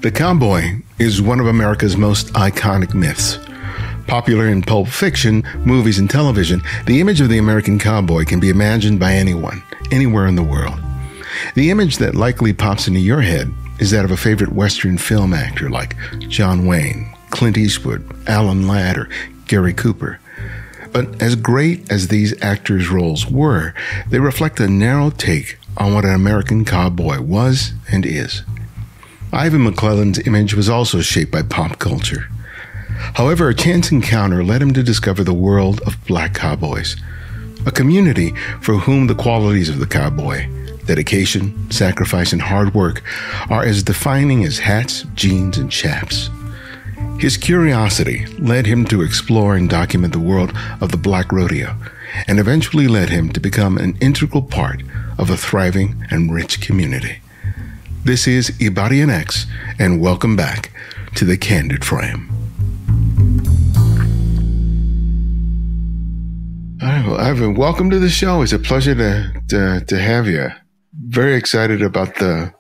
The cowboy is one of America's most iconic myths. Popular in pulp fiction, movies, and television, the image of the American cowboy can be imagined by anyone, anywhere in the world. The image that likely pops into your head is that of a favorite Western film actor like John Wayne, Clint Eastwood, Alan Ladd, or Gary Cooper. But as great as these actors' roles were, they reflect a narrow take on what an American cowboy was and is. Ivan McClellan's image was also shaped by pop culture. However, a chance encounter led him to discover the world of Black Cowboys, a community for whom the qualities of the cowboy, dedication, sacrifice, and hard work, are as defining as hats, jeans, and chaps. His curiosity led him to explore and document the world of the Black Rodeo, and eventually led him to become an integral part of a thriving and rich community. This is Ibarionex, and welcome back to The Candid Frame. All right, well, Ivan, welcome to the show. It's a pleasure to have you. Very excited about the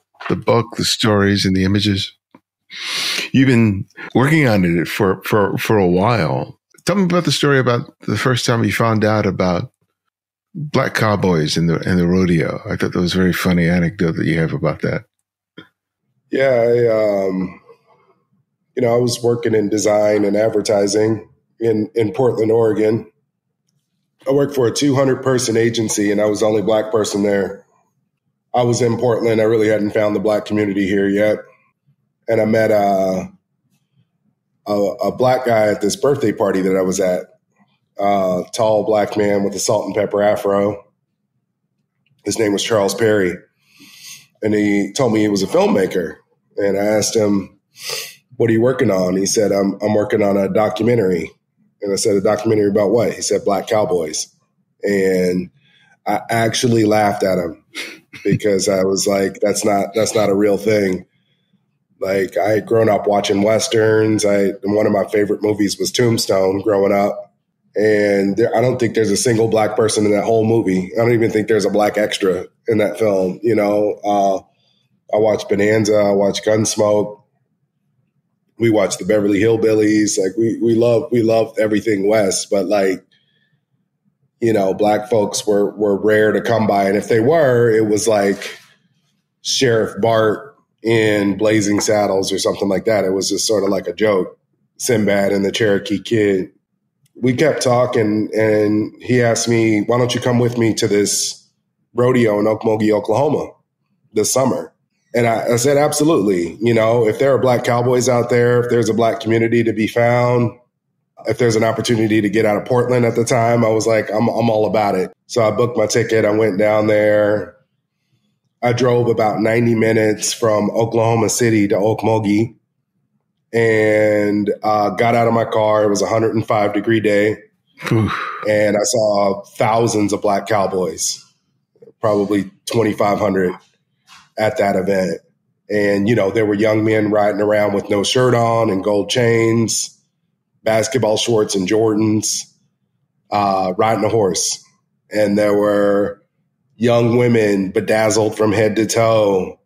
book, the stories, and the images. You've been working on it for a while. Tell me about the story about the first time you found out about Black Cowboys and the rodeo. I thought that was a very funny anecdote that you have about that. Yeah, I was working in design and advertising in Portland, Oregon. I worked for a 200-person agency, and I was the only Black person there. I was in Portland. I really hadn't found the Black community here yet. And I met a Black guy at this birthday party that I was at. Tall Black man with a salt and pepper afro. His name was Charles Perry. And he told me he was a filmmaker. And I asked him, "What are you working on?" He said, I'm working on a documentary. And I said, "A documentary about what?" He said, "Black Cowboys." And I actually laughed at him because I was like, that's not a real thing. Like, I had grown up watching Westerns. And one of my favorite movies was Tombstone growing up. And I don't think there's a single Black person in that whole movie. I don't even think there's a Black extra in that film. I watched Bonanza. I watched Gunsmoke. We watched the Beverly Hillbillies. Like, we loved everything West, but Black folks were rare to come by. And if they were, it was like Sheriff Bart in Blazing Saddles or something like that. It was just sort of like a joke. Sinbad and the Cherokee Kid. We kept talking, and he asked me, "Why don't you come with me to this rodeo in Okmulgee, Oklahoma this summer?" And I said, absolutely. If there are Black cowboys out there, if there's a Black community to be found, if there's an opportunity to get out of Portland at the time, I was like, I'm all about it. So I booked my ticket. I went down there. I drove about 90 minutes from Oklahoma City to Okmulgee and got out of my car. It was a 105-degree day. And I saw thousands of Black cowboys, probably 2,500 at that event. And, there were young men riding around with no shirt on and gold chains, basketball shorts and Jordans, riding a horse. And there were young women bedazzled from head to toe,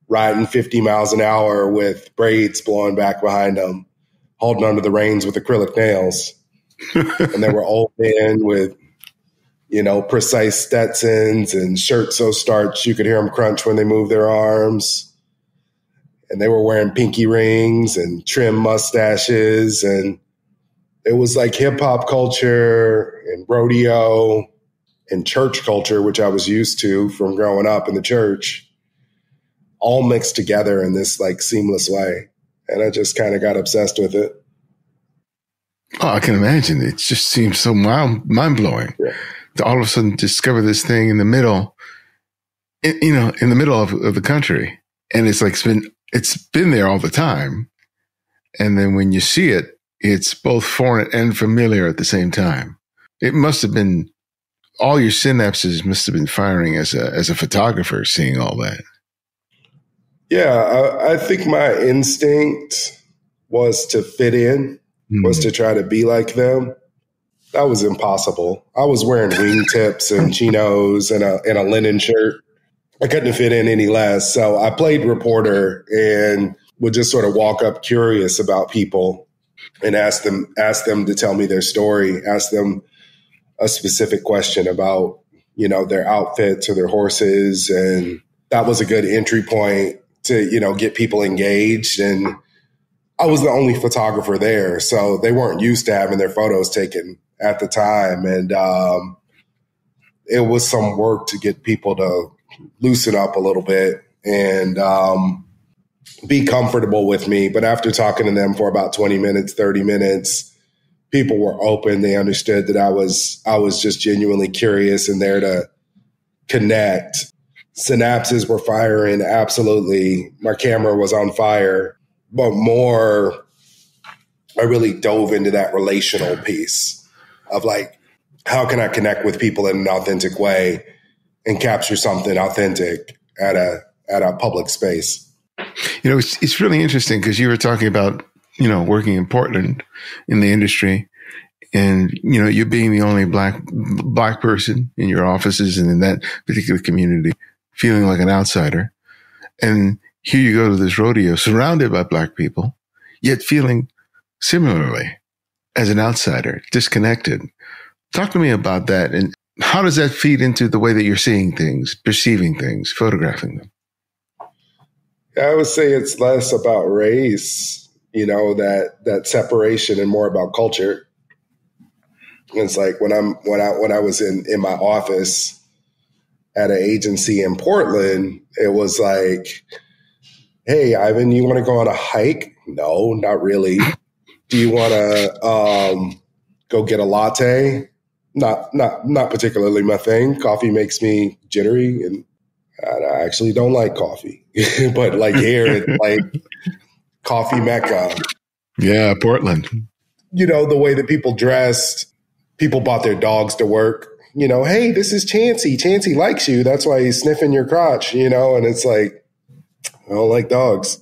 riding 50 miles an hour with braids blowing back behind them, holding onto the reins with acrylic nails. And there were old men with, precise Stetsons and shirts so starched you could hear them crunch when they moved their arms. And they were wearing pinky rings and trim mustaches. And it was like hip hop culture and rodeo and church culture, which I was used to from growing up in the church, all mixed together in this like seamless way. And I just kind of got obsessed with it. Oh, I can imagine. It just seems so mind-blowing. Yeah. To all of a sudden discover this thing in the middle, in the middle of the country. And it's like, it's been there all the time. And then when you see it, it's both foreign and familiar at the same time. It must have been, all your synapses must have been firing as a photographer, seeing all that. Yeah, I think my instinct was to fit in, was to try to be like them. That was impossible. I was wearing wingtips and chinos and a linen shirt. I couldn't fit in any less. So I played reporter, and would just sort of walk up curious about people and ask them to tell me their story, ask them a specific question about, you know, their outfits or their horses. And that was a good entry point to, you know, get people engaged. And I was the only photographer there, so they weren't used to having their photos taken at the time. And it was some work to get people to loosen up a little bit and be comfortable with me. But after talking to them for about 20 minutes, 30 minutes, people were open. They understood that I was just genuinely curious and there to connect. Synapses were firing, absolutely. My camera was on fire. But more, I really dove into that relational piece of like, how can I connect with people in an authentic way and capture something authentic at a public space? You know, it's really interesting because you were talking about, you know, working in Portland in the industry and, you know, you being the only black person in your offices and in that particular community, feeling like an outsider. And here you go to this rodeo surrounded by black people, yet feeling similarly as an outsider, disconnected. Talk to me about that. And how does that feed into the way that you're seeing things, perceiving things, photographing them? I would say it's less about race, you know, that separation, and more about culture. It's like when I was in my office at an agency in Portland, it was like, hey, Ivan, you want to go on a hike? No, not really. Do you want to go get a latte? Not particularly my thing. Coffee makes me jittery, and I actually don't like coffee. But like here, it's like coffee mecca. Yeah, Portland. You know, the way that people dressed, people brought their dogs to work. You know, hey, this is Chansey. Chansey likes you. That's why he's sniffing your crotch, you know, and it's like, I don't like dogs.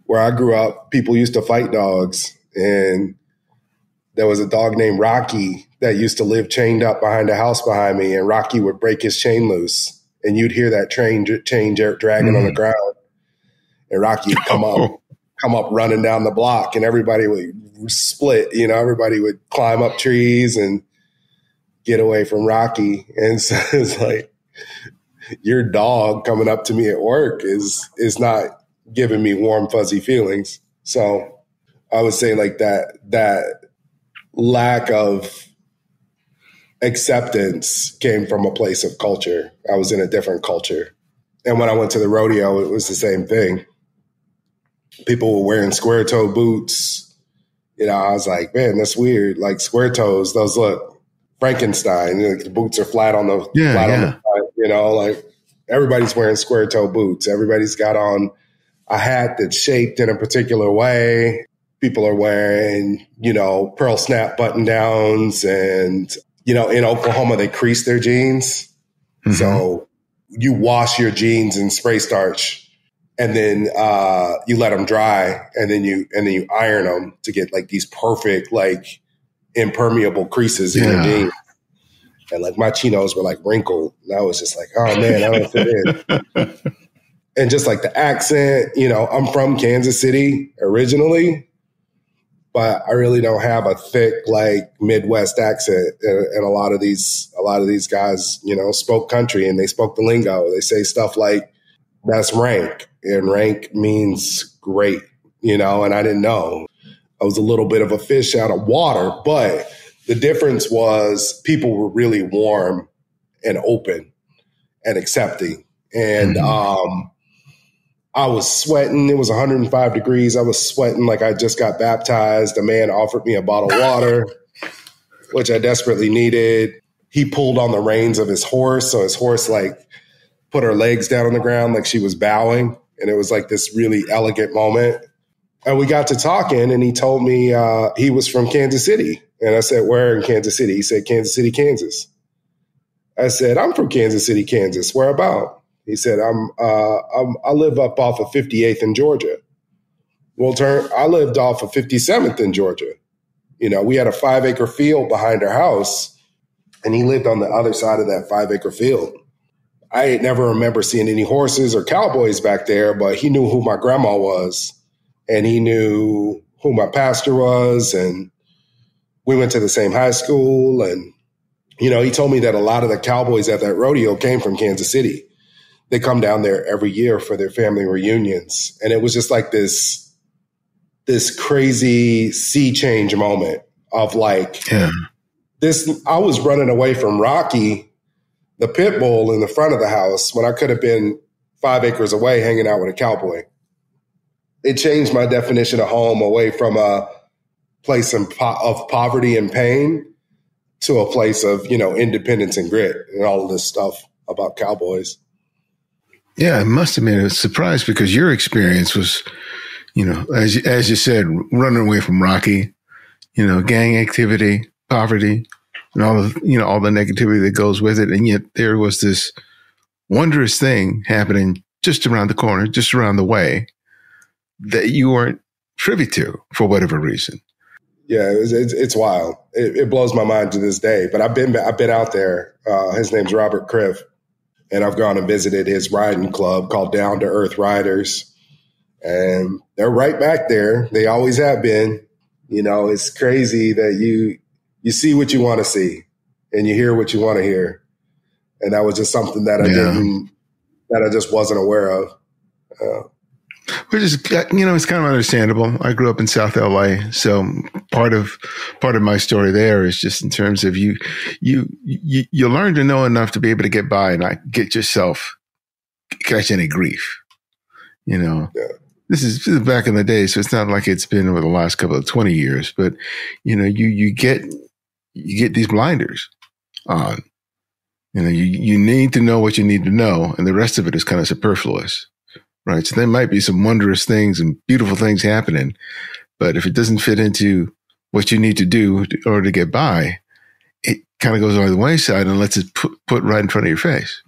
Where I grew up, people used to fight dogs. And there was a dog named Rocky that used to live chained up behind a house behind me. And Rocky would break his chain loose. And you'd hear that chain dragging on the ground. And Rocky would come up running down the block. And everybody would split. You know, everybody would climb up trees and get away from Rocky. And so it's like, your dog coming up to me at work is not giving me warm, fuzzy feelings. So I would say like that lack of acceptance came from a place of culture. I was in a different culture. And when I went to the rodeo, it was the same thing. People were wearing square toe boots. You know, I was like, man, that's weird. Like square toes, those look Frankenstein. You know, the boots are flat on the on the side, you know, like everybody's wearing square toe boots. Everybody's got on a hat that's shaped in a particular way. People are wearing, you know, pearl snap button downs, and, you know, in Oklahoma, they crease their jeans. Mm-hmm. So you wash your jeans in spray starch, and then you let them dry, and then you iron them to get like these perfect, like impermeable creases in your jeans. And like my chinos were like wrinkled. And I was just like, oh man, I don't fit in. And just like the accent, you know, I'm from Kansas City originally, but I really don't have a thick like Midwest accent. And a lot of these guys, you know, spoke country and they spoke the lingo. They say stuff like, that's rank, and rank means great, you know, and I didn't know. I was a little bit of a fish out of water, but the difference was people were really warm and open and accepting. And I was sweating. It was 105 degrees. I was sweating like I just got baptized. A man offered me a bottle of water, which I desperately needed. He pulled on the reins of his horse. So his horse like put her legs down on the ground like she was bowing. And it was like this really elegant moment. And we got to talking, and he told me he was from Kansas City. And I said, where in Kansas City? He said, Kansas City, Kansas. I said, I'm from Kansas City, Kansas. Where about? He said, I live up off of 58th in Georgia. Well, I lived off of 57th in Georgia. You know, we had a 5-acre field behind our house, and he lived on the other side of that 5-acre field. I never remember seeing any horses or cowboys back there, but he knew who my grandma was. and he knew who my pastor was, and we went to the same high school. And, you know, he told me that a lot of the cowboys at that rodeo came from Kansas City. They come down there every year for their family reunions. And it was just like this crazy sea change moment of like, this, I was running away from Rocky, the pit bull in the front of the house, when I could have been 5 acres away hanging out with a cowboy. It changed my definition of home away from a place of poverty and pain to a place of, you know, independence and grit and all of this stuff about cowboys. Yeah, it must have been a surprise because your experience was, you know, as you said, running away from Rocky, you know, gang activity, poverty, and all the, you know, all the negativity that goes with it. And yet there was this wondrous thing happening just around the corner, just around the way that you weren't privy to for whatever reason. Yeah, it's wild. It blows my mind to this day. But I've been out there. His name's Robert Criff, and I've gone and visited his riding club called Down to Earth Riders, and they're right back there. They always have been. You know, it's crazy that you see what you want to see, and you hear what you want to hear, and that was just something that I just wasn't aware of. Which is, you know, it's kind of understandable. I grew up in South LA, so part of my story there is just in terms of you learn to know enough to be able to get by and not get yourself catch any grief. You know, this is back in the day, so it's not like it's been over the last couple of 20 years. But you know, you get these blinders on. You know, you need to know what you need to know, and the rest of it is kind of superfluous. Right. So there might be some wondrous things and beautiful things happening, but if it doesn't fit into what you need to do in order to get by, it kind of goes over the wayside and lets it put right in front of your face.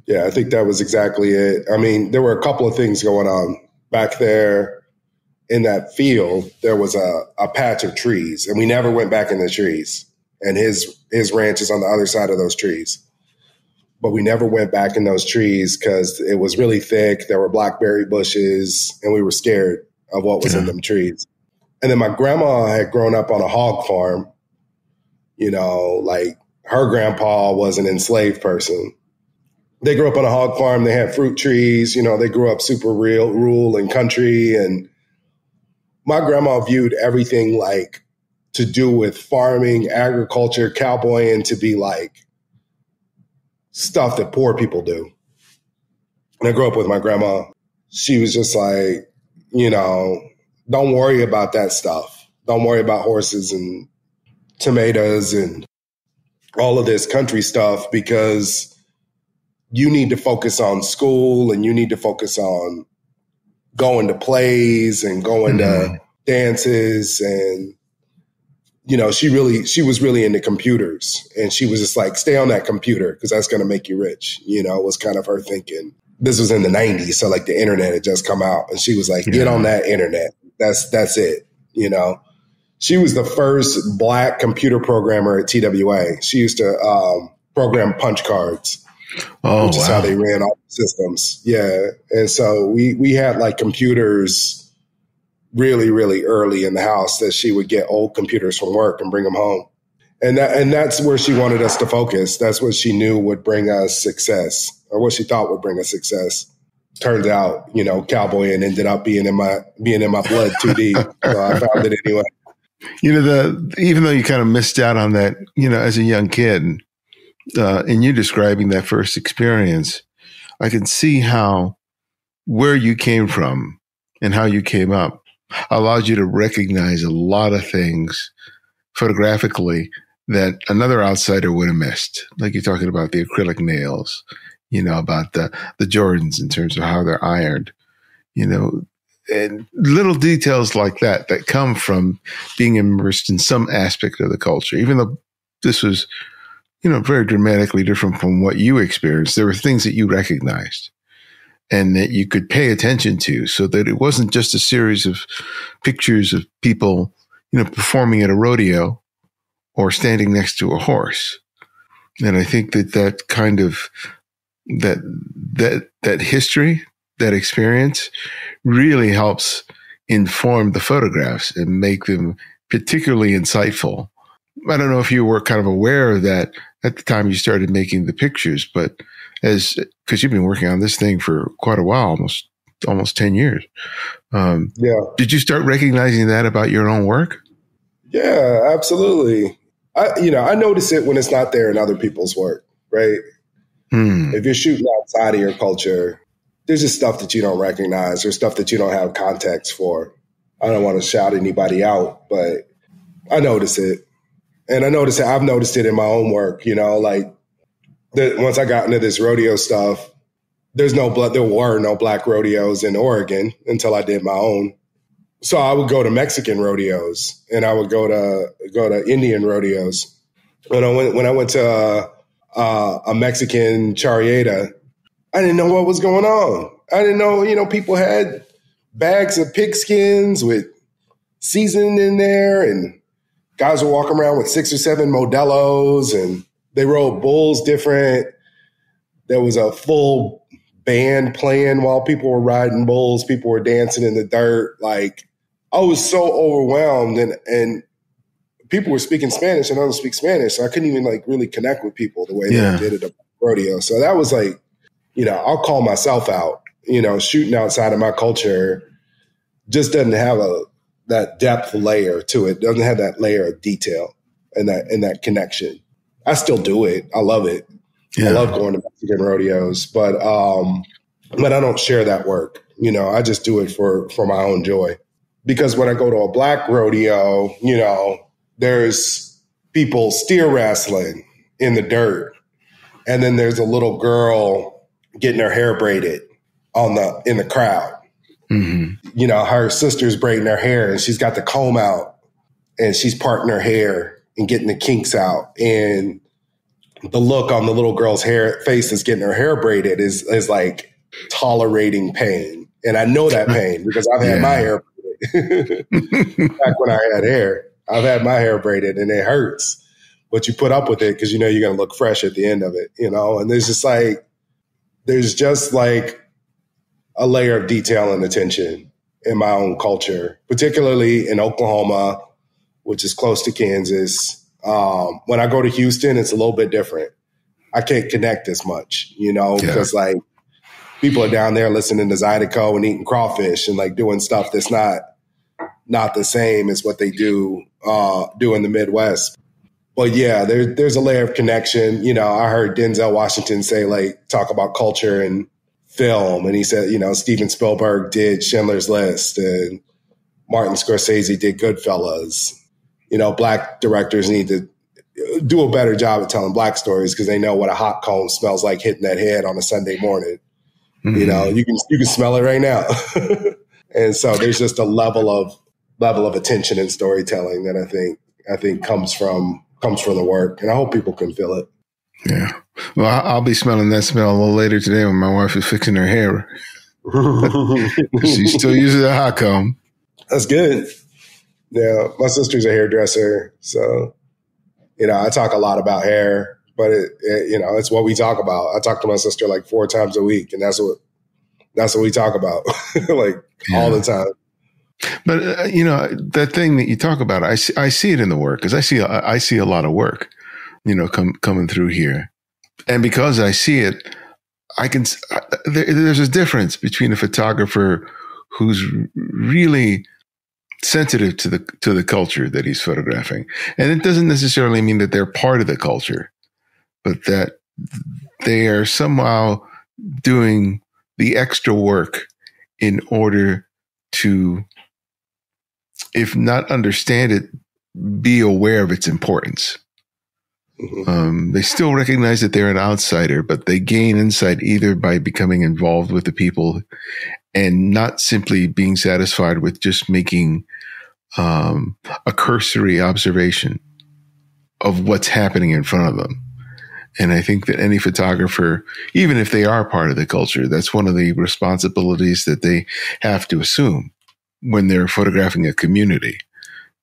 Yeah, I think that was exactly it. I mean, there were a couple of things going on back there in that field. There was a patch of trees, and we never went back in the trees. And his ranch is on the other side of those trees. But we never went back in those trees because it was really thick. There were blackberry bushes, and we were scared of what was in them trees. And then my grandma had grown up on a hog farm. You know, like her grandpa was an enslaved person. They grew up on a hog farm. They had fruit trees. You know, they grew up super rural and country. And my grandma viewed everything like to do with farming, agriculture, cowboying to be like stuff that poor people do. And I grew up with my grandma. She was just like, you know, don't worry about that stuff. Don't worry about horses and tomatoes and all of this country stuff, because you need to focus on school and you need to focus on going to plays and going to dances. And you know, she was really into computers, and she was just like, stay on that computer because that's going to make you rich, you know, was kind of her thinking. This was in the 90s. So like the internet had just come out, and she was like, get on that internet. That's it. You know, she was the first Black computer programmer at TWA. She used to program punch cards, which is how they ran all the systems. Yeah. And so we had like computers really, really early in the house that she would get old computers from work and bring them home. And that's where she wanted us to focus. That's what she knew would bring us success, or what she thought would bring us success. Turns out, you know, cowboying ended up being in my blood too deep. So I found it anyway. You know, even though you kind of missed out on that, you know, as a young kid, in you describing that first experience, I can see how where you came from and how you came up allowed you to recognize a lot of things photographically that another outsider would have missed. Like you're talking about the acrylic nails, you know, about the Jordans in terms of how they're ironed, you know, and little details like that come from being immersed in some aspect of the culture. Even though this was, you know, very dramatically different from what you experienced, there were things that you recognized and that you could pay attention to, so that it wasn't just a series of pictures of people, you know, performing at a rodeo or standing next to a horse. And I think that kind of, that history, that experience really helps inform the photographs and make them particularly insightful. I don't know if you were kind of aware of that at the time you started making the pictures, but because you've been working on this thing for quite a while, almost 10 years. Did you start recognizing that about your own work? Yeah, absolutely. I notice it when it's not there in other people's work, right? If you're shooting outside of your culture, there's just stuff that you don't recognize or stuff that you don't have context for. I don't want to shout anybody out, but I notice it. And I've noticed it in my own work, once I got into this rodeo stuff, there were no black rodeos in Oregon until I did my own. So I would go to Mexican rodeos and I would go to Indian rodeos. When I went to a Mexican charreada, I didn't know what was going on. I didn't know, people had bags of pig skins with seasoning in there, and guys were walking around with 6 or 7 Modelos, and they rode bulls different. There was a full band playing while people were riding bulls. People were dancing in the dirt. I was so overwhelmed, and people were speaking Spanish, and I don't speak Spanish, so I couldn't even really connect with people the way that I did at a rodeo. So that was I'll call myself out. Shooting outside of my culture just doesn't have that depth layer to it. Doesn't have that layer of detail and that connection. I still do it. I love it. Yeah. I love going to Mexican rodeos, but I don't share that work. I just do it for my own joy. Because when I go to a black rodeo, there's people steer wrestling in the dirt, and then there's a little girl getting her hair braided in the crowd. Mm-hmm. Her sister's braiding her hair, and she's got the comb out, and she's parting her hair and getting the kinks out. And the look on the little girl's face that's getting her hair braided is like tolerating pain. And I know that pain because I've had my hair braided. Back when I had hair, I've had my hair braided, and it hurts. But you put up with it because you're going to look fresh at the end of it, and there's just a layer of detail and attention in my own culture, particularly in Oklahoma, which is close to Kansas. When I go to Houston, it's a little bit different. I can't connect as much, because people are down there listening to Zydeco and eating crawfish and doing stuff that's not the same as what they do in the Midwest. But yeah, there's a layer of connection. I heard Denzel Washington say talk about culture and film, and he said, Steven Spielberg did Schindler's List and Martin Scorsese did Goodfellas. Black directors need to do a better job of telling black stories because they know what a hot comb smells like hitting that head on a Sunday morning. Mm-hmm. You can smell it right now. And so there's just a level of attention and storytelling that I think comes from the work, and I hope people can feel it. Yeah. Well, I'll be smelling that smell a little later today when my wife is fixing her hair. She still uses a hot comb. That's good. Yeah, my sister's a hairdresser, so I talk a lot about hair, but it's what we talk about. I talk to my sister 4 times a week, and that's what we talk about, all the time. But that thing that you talk about, I see it in the work because I see a lot of work, coming through here, and because I see it, there's a difference between a photographer who's really sensitive to the culture that he's photographing, and it doesn't necessarily mean that they're part of the culture, but that they are somehow doing the extra work in order to, if not understand it, be aware of its importance. Mm-hmm. They still recognize that they're an outsider, but they gain insight either by becoming involved with the people and not simply being satisfied with just making a cursory observation of what's happening in front of them. And I think that any photographer, even if they are part of the culture, that's one of the responsibilities that they have to assume when they're photographing a community,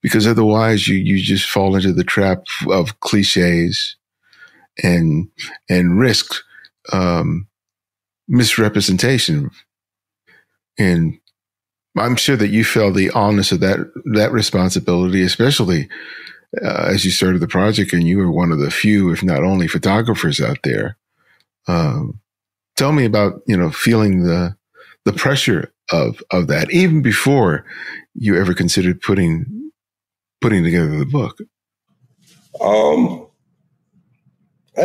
because otherwise you just fall into the trap of cliches and risk misrepresentation. And I'm sure that you felt the onus of that responsibility, especially as you started the project and you were one of the few, if not only, photographers out there. Tell me about, feeling the pressure of that, even before you ever considered putting together the book. I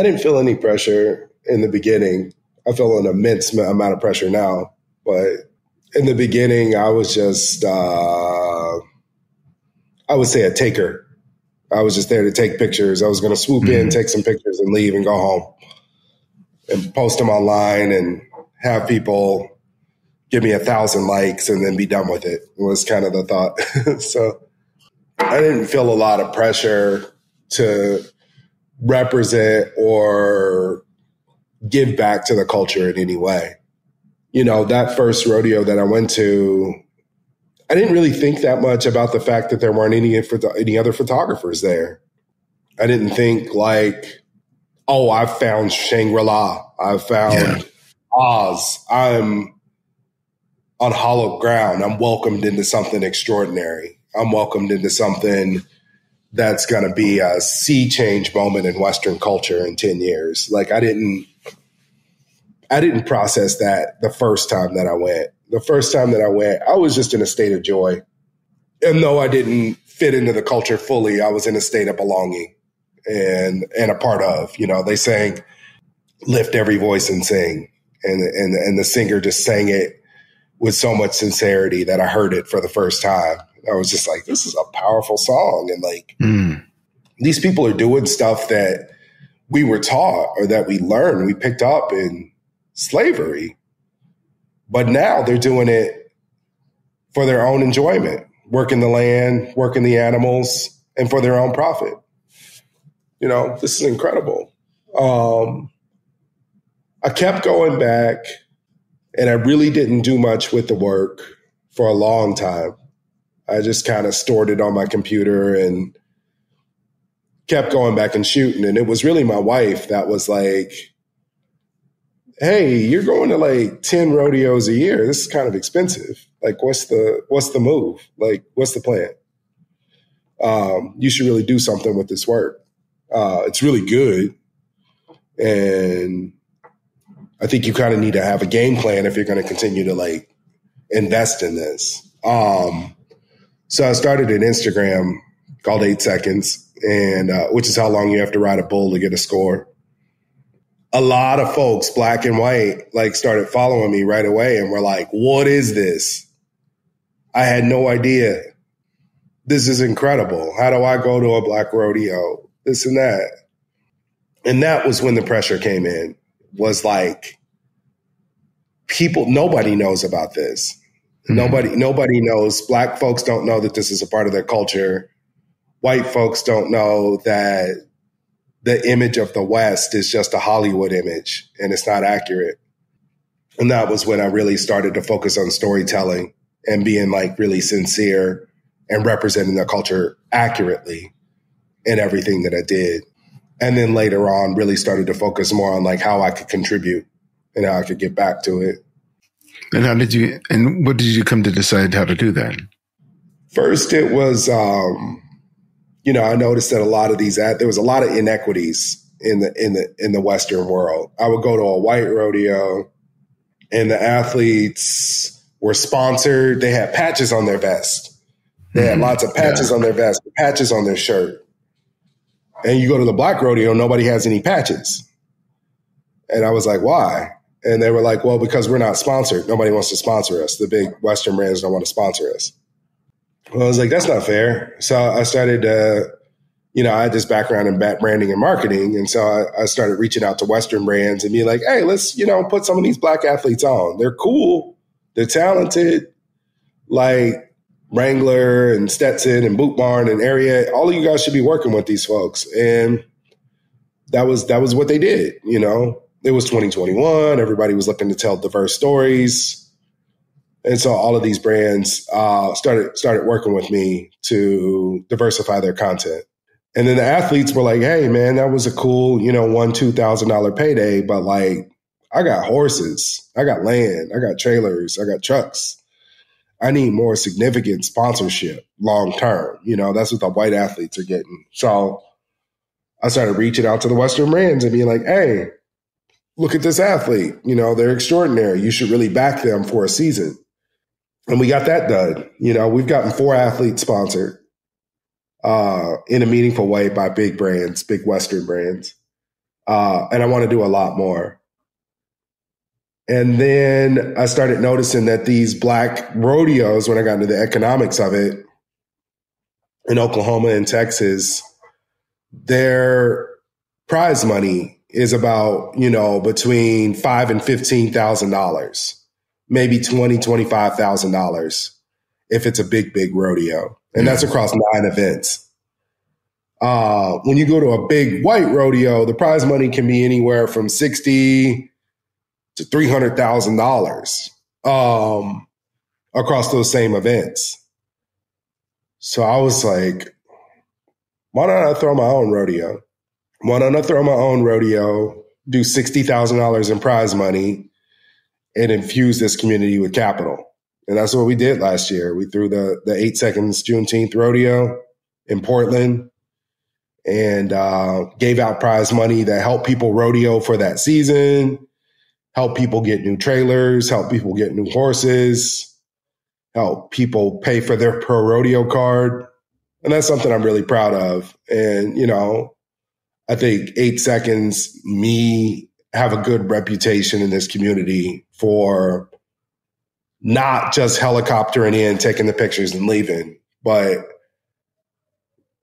didn't feel any pressure in the beginning. I feel an immense amount of pressure now, but in the beginning, I was just, I would say, a taker. I was just there to take pictures. I was going to swoop in, take some pictures, and leave and go home and post them online and have people give me 1,000 likes and then be done with it. It was kind of the thought. So I didn't feel a lot of pressure to represent or give back to the culture in any way. That first rodeo that I went to, I didn't really think that much about the fact that there weren't any other photographers there. I didn't think like, oh, I found Shangri-La. I found Oz. I'm on hollow ground. I'm welcomed into something extraordinary. I'm welcomed into something that's going to be a sea change moment in Western culture in 10 years. Like I didn't process that the first time that I went. The first time that I went, I was just in a state of joy. And though I didn't fit into the culture fully, I was in a state of belonging and a part of. They sang, lift every voice and sing. And the singer just sang it with so much sincerity that I heard it for the first time. I was just like, this is a powerful song. And like, these people are doing stuff that we were taught or that we learned, we picked up in slavery. But now they're doing it for their own enjoyment, working the land, working the animals, and for their own profit. This is incredible. I kept going back, and I really didn't do much with the work for a long time. I just kind of stored it on my computer and kept going back and shooting. And it was really my wife that was like, hey, you're going to like 10 rodeos a year. This is kind of expensive. Like, what's the move? Like, what's the plan? You should really do something with this work. It's really good. And I think you kind of need to have a game plan if you're going to continue to like invest in this. So I started an Instagram called 8 Seconds, and which is how long you have to ride a bull to get a score. A lot of folks, black and white, like started following me right away and were like, what is this? I had no idea. This is incredible. How do I go to a black rodeo? This and that. And that was when the pressure came in, was like, nobody knows about this. Nobody knows. Black folks don't know that this is a part of their culture. White folks don't know that the image of the West is just a Hollywood image and it's not accurate. And that was when I really started to focus on storytelling and being like really sincere and representing the culture accurately in everything that I did. And then later on really started to focus more on like how I could contribute and how I could get back to it. And what did you come to decide how to do that? First, it was, I noticed that a lot of there was a lot of inequities in the Western world. I would go to a white rodeo and the athletes were sponsored. They had patches on their vest. They had lots of patches on their vest, patches on their shirt. And you go to the black rodeo, nobody has any patches. And I was like, why? And they were like, well, because we're not sponsored. Nobody wants to sponsor us. The big Western brands don't want to sponsor us. Well, I was like, that's not fair. So I started I had this background in branding and marketing. And so I started reaching out to Western brands and being like, hey, let's, put some of these black athletes on. They're cool. They're talented. Like Wrangler and Stetson and Boot Barn and Area, all of you guys should be working with these folks. And that was what they did. It was 2021. Everybody was looking to tell diverse stories. And so all of these brands started working with me to diversify their content. And then the athletes were like, hey, man, that was a cool, $1,000-$2,000 payday. But like, I got horses, I got land, I got trailers, I got trucks. I need more significant sponsorship long term. That's what the white athletes are getting. So I started reaching out to the Western brands and being like, hey, look at this athlete. They're extraordinary. You should really back them for a season. And we got that done. We've gotten 4 athletes sponsored in a meaningful way by big brands, big Western brands. And I want to do a lot more. And then I started noticing that these black rodeos, when I got into the economics of it, in Oklahoma and Texas, their prize money is about, between $5,000 and $15,000, maybe $20,000, $25,000 if it's a big, big rodeo. And that's across 9 events. When you go to a big white rodeo, the prize money can be anywhere from $60,000 to $300,000 across those same events. So I was like, why don't I throw my own rodeo? Why don't I throw my own rodeo, do $60,000 in prize money, and infuse this community with capital? And that's what we did last year. We threw the 8 Seconds Juneteenth rodeo in Portland and gave out prize money that helped people rodeo for that season, help people get new trailers, help people get new horses, help people pay for their pro rodeo card. And that's something I'm really proud of. And, I think 8 Seconds, me, have a good reputation in this community for not just helicoptering in, taking the pictures and leaving, but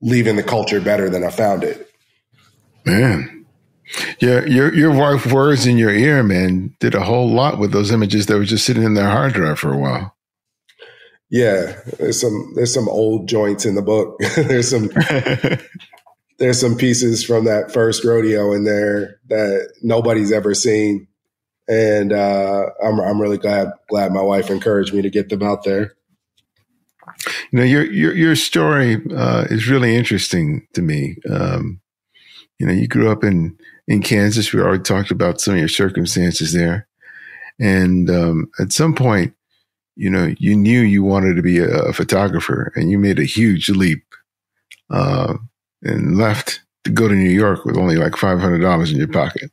leaving the culture better than I found it. Man. Yeah, your wife words in your ear, man, did a whole lot with those images that were just sitting in their hard drive for a while. Yeah, there's some old joints in the book. there's some pieces from that first rodeo in there that nobody's ever seen, and I'm really glad my wife encouraged me to get them out there. Your story is really interesting to me. You grew up in Kansas. We already talked about some of your circumstances there. And at some point, you knew you wanted to be a photographer, and you made a huge leap and left to go to New York with only like $500 in your pocket.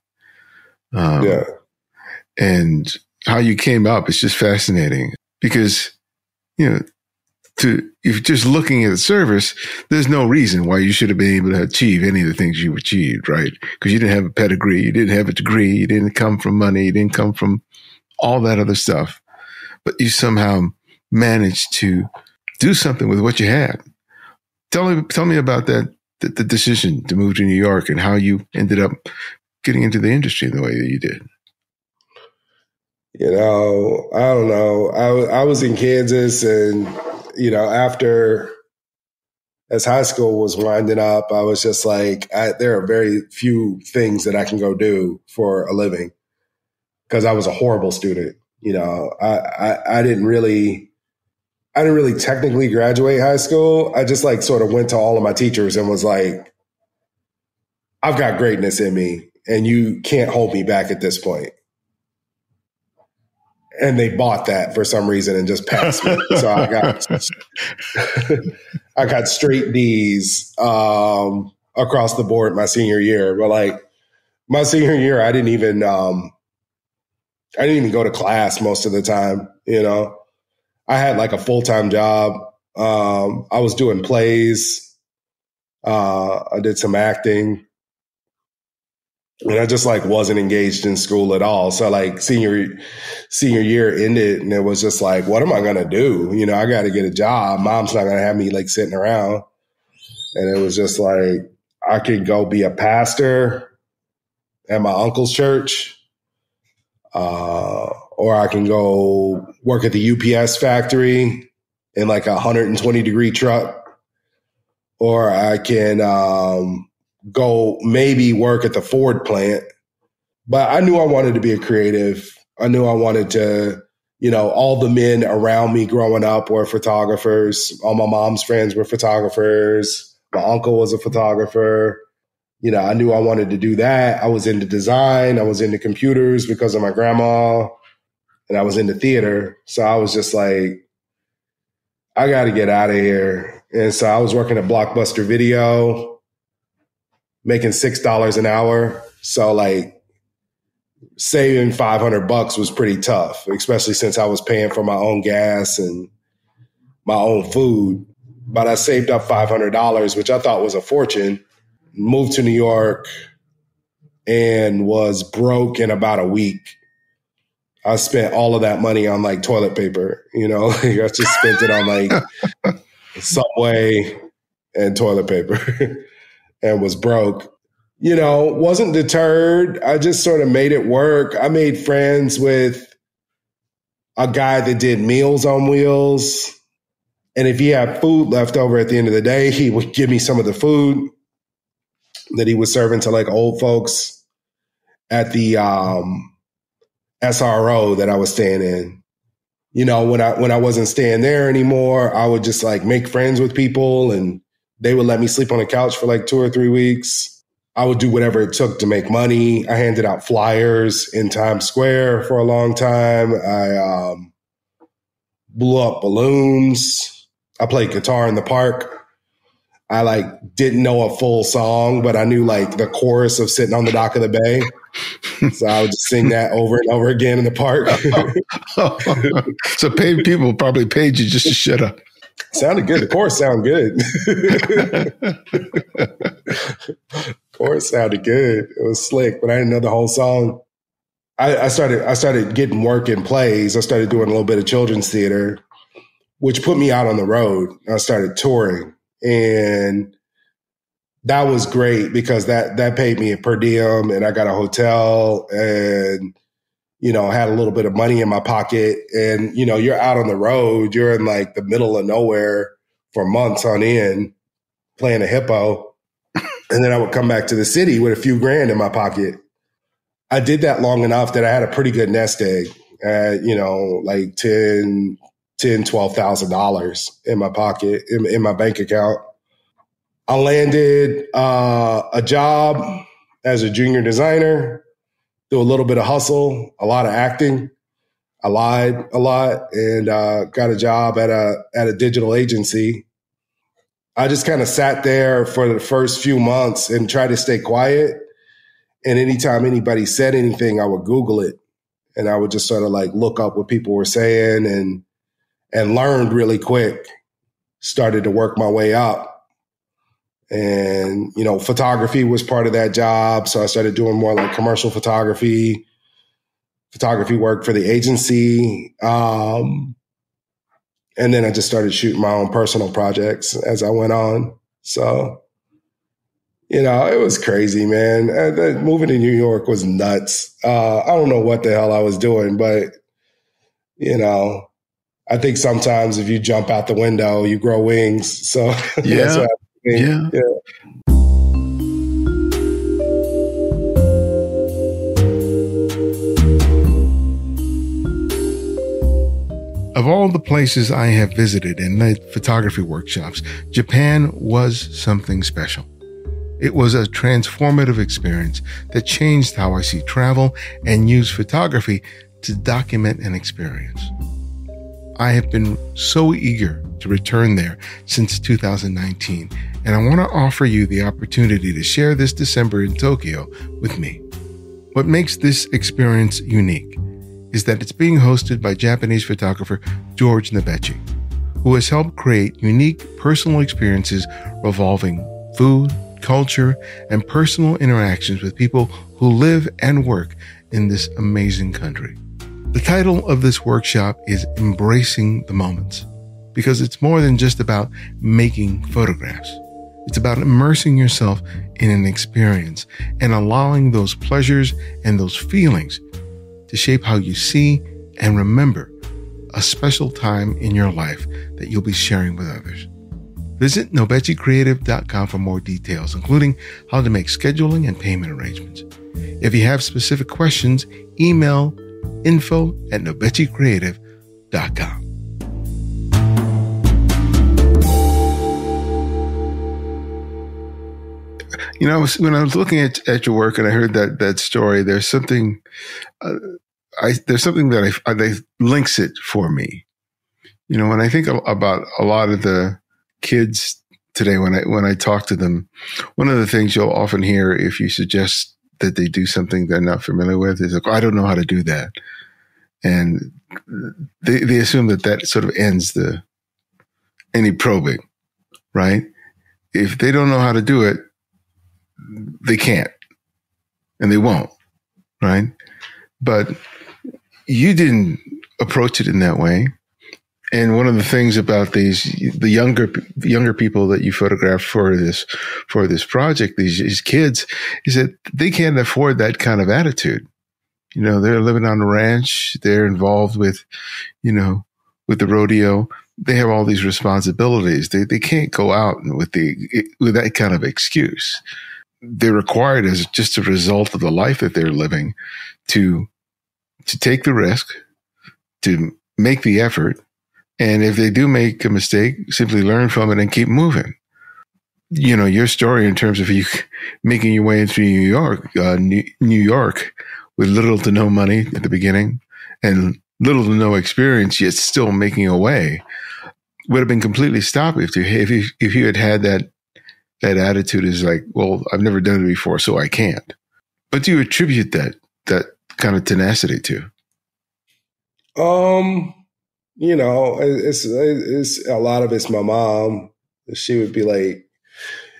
And how you came up is just fascinating because, if just looking at the surface, there's no reason why you should have been able to achieve any of the things you achieved, right? Because you didn't have a pedigree, you didn't have a degree, you didn't come from money, you didn't come from all that other stuff. But you somehow managed to do something with what you had. Tell me about that, the decision to move to New York and how you ended up getting into the industry the way that you did. I don't know. I was in Kansas, and after as high school was winding up, I was just like, there are very few things that I can go do for a living because I was a horrible student. I didn't really technically graduate high school. I just sort of went to all of my teachers and was like, I've got greatness in me and you can't hold me back at this point. And they bought that for some reason and just passed me. So I got straight D's across the board my senior year. But my senior year, I didn't even go to class most of the time. I had a full-time job. I was doing plays. I did some acting. And I just wasn't engaged in school at all. So senior year ended and it was just what am I going to do? I got to get a job. Mom's not going to have me sitting around. And it was just I could go be a pastor at my uncle's church. Or I can go work at the UPS factory in a 120-degree truck. Or I can go maybe work at the Ford plant. But I knew I wanted to be a creative. I knew I wanted to, all the men around me growing up were photographers. All my mom's friends were photographers. My uncle was a photographer. I knew I wanted to do that. I was into design. I was into computers because of my grandma. And I was into theater. So I was just I got to get out of here. And so I was working at Blockbuster Video, making $6 an hour. So like saving $500 was pretty tough, especially since I was paying for my own gas and my own food. But I saved up $500, which I thought was a fortune, moved to New York, and was broke in about a week. I spent all of that money on like toilet paper, you know, I just spent it on like Subway and toilet paper and was broke, you know, wasn't deterred. I just sort of made it work. I made friends with a guy that did Meals on Wheels. And if he had food left over at the end of the day, he would give me some of the food that he was serving to like old folks at the SRO that I was staying in. You know, when I wasn't staying there anymore, I would just like make friends with people and they would let me sleep on the couch for like 2 or 3 weeks. I would do whatever it took to make money. I handed out flyers in Times Square for a long time. I blew up balloons. I played guitar in the park. I like didn't know a full song, but I knew like the chorus of Sitting on the Dock of the Bay. So I would just sing that over and over again in the park. So paid people probably paid you just to shut up. Sounded good. The chorus sounded good. Chorus sounded good. It was slick, but I didn't know the whole song. I started getting work in plays. I started doing a little bit of children's theater, which put me out on the road. I started touring. And that was great because that paid me a per diem and I got a hotel and, you know, had a little bit of money in my pocket. And, you know, you're out on the road, you're in like the middle of nowhere for months on end playing a hippo. And then I would come back to the city with a few grand in my pocket. I did that long enough that I had a pretty good nest egg, you know, like $12,000 in my pocket, in my bank account. I landed a job as a junior designer, do a little bit of hustle, a lot of acting. I lied a lot and got a job at a digital agency. I just kind of sat there for the first few months and tried to stay quiet. And anytime anybody said anything, I would Google it. And I would just sort of like look up what people were saying and learned really quick, started to work my way up. And, you know, photography was part of that job. So I started doing more like commercial photography work for the agency. And then I just started shooting my own personal projects as I went on. So, you know, it was crazy, man. Moving to New York was nuts. I don't know what the hell I was doing, but, you know, I think sometimes if you jump out the window, you grow wings. So yeah, that's what I think. Yeah. Of all the places I have visited and led photography workshops, Japan was something special. It was a transformative experience that changed how I see travel and use photography to document an experience. I have been so eager to return there since 2019, and I want to offer you the opportunity to share this December in Tokyo with me. What makes this experience unique is that it's being hosted by Japanese photographer George Nabechi, who has helped create unique personal experiences revolving food, culture, and personal interactions with people who live and work in this amazing country. The title of this workshop is Embracing the Moments, because it's more than just about making photographs. It's about immersing yourself in an experience and allowing those pleasures and those feelings to shape how you see and remember a special time in your life that you'll be sharing with others. Visit nobechicreative.com for more details, including how to make scheduling and payment arrangements. If you have specific questions, email info@nobechicreative.com. You know, when I was looking at your work and I heard that story, there's something, that links it for me. When I think about a lot of the kids today, when I talk to them, one of the things you'll often hear if you suggest that they do something they're not familiar with is like, I don't know how to do that. And they assume that sort of ends any probing, right? If they don't know how to do it, they can't and they won't, right? But you didn't approach it in that way. And one of the things about the younger people that you photographed for this project, these kids, is that they can't afford that kind of attitude. They're living on a ranch. They're involved with the rodeo. They have all these responsibilities. They can't go out with that kind of excuse. They're required, as just a result of the life that they're living, to take the risk, to make the effort. And if they do make a mistake, simply learn from it and keep moving. Your story in terms of you making your way into New York with little to no money at the beginning and little to no experience, yet still making a way, would have been completely stopped if you had that attitude is like, well, I've never done it before, so I can't. But do you attribute that kind of tenacity to? It's a lot of it's my mom. She would be like,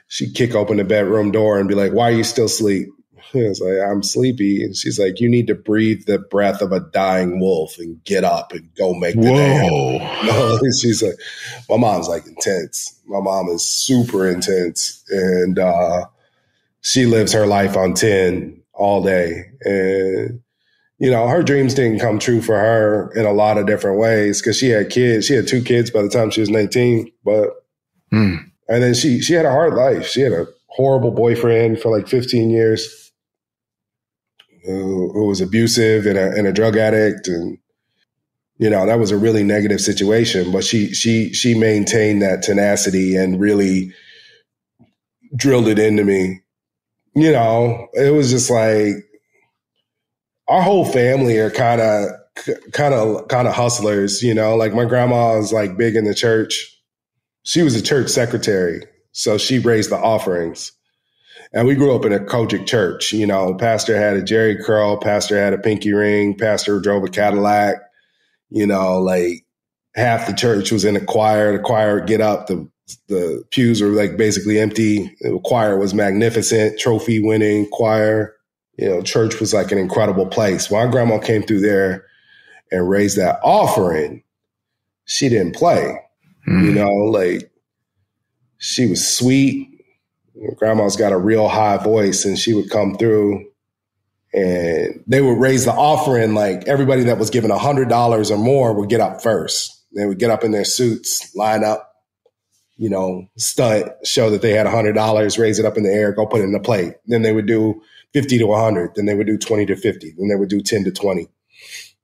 she'd kick open the bedroom door and be like, why are you still asleep? I was like, I'm sleepy. And she's like, you need to breathe the breath of a dying wolf and get up and go make the day happen. She's like, my mom's like intense. My mom is super intense. And she lives her life on 10 all day. And her dreams didn't come true for her in a lot of different ways because she had kids. She had 2 kids by the time she was 19. And then she had a hard life. She had a horrible boyfriend for like 15 years who was abusive and a drug addict. And, that was a really negative situation. But she maintained that tenacity and really drilled it into me. It was just like, our whole family are kind of hustlers, like my grandma was like big in the church. She was a church secretary, so she raised the offerings. And we grew up in a Kojic church. Pastor had a jerry curl, pastor had a pinky ring, pastor drove a Cadillac. Like half the church was in a choir. The choir would get up, the pews were like basically empty. The choir was magnificent, trophy winning choir. Church was like an incredible place. When our grandma came through there and raised that offering, she didn't play. Like she was sweet. Grandma's got a real high voice, and she would come through and they would raise the offering. Like everybody that was given $100 or more would get up first. They would get up in their suits, line up, stunt, show that they had $100, raise it up in the air, go put it in the plate. Then they would do 50 to 100. Then they would do 20 to 50. Then they would do 10 to 20.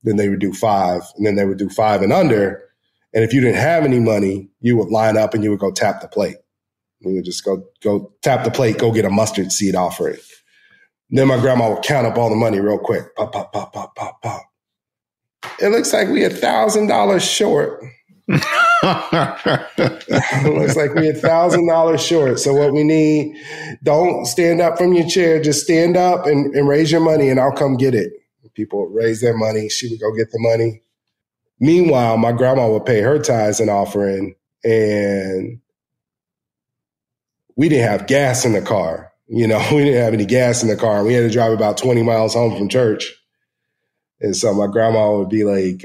Then they would do 5. And then they would do 5 and under. And if you didn't have any money, you would line up and you would go tap the plate. You would just go tap the plate, go get a mustard seed offering. Then my grandma would count up all the money real quick. Pop, pop, pop, pop, pop, pop. It looks like we $1,000 short. It looks like we $1,000 short. So what we need, don't stand up from your chair. Just stand up and raise your money and I'll come get it. People would raise their money. She would go get the money. Meanwhile, my grandma would pay her tithes and offering, and we didn't have gas in the car. We didn't have any gas in the car. We had to drive about 20 miles home from church. And so my grandma would be like,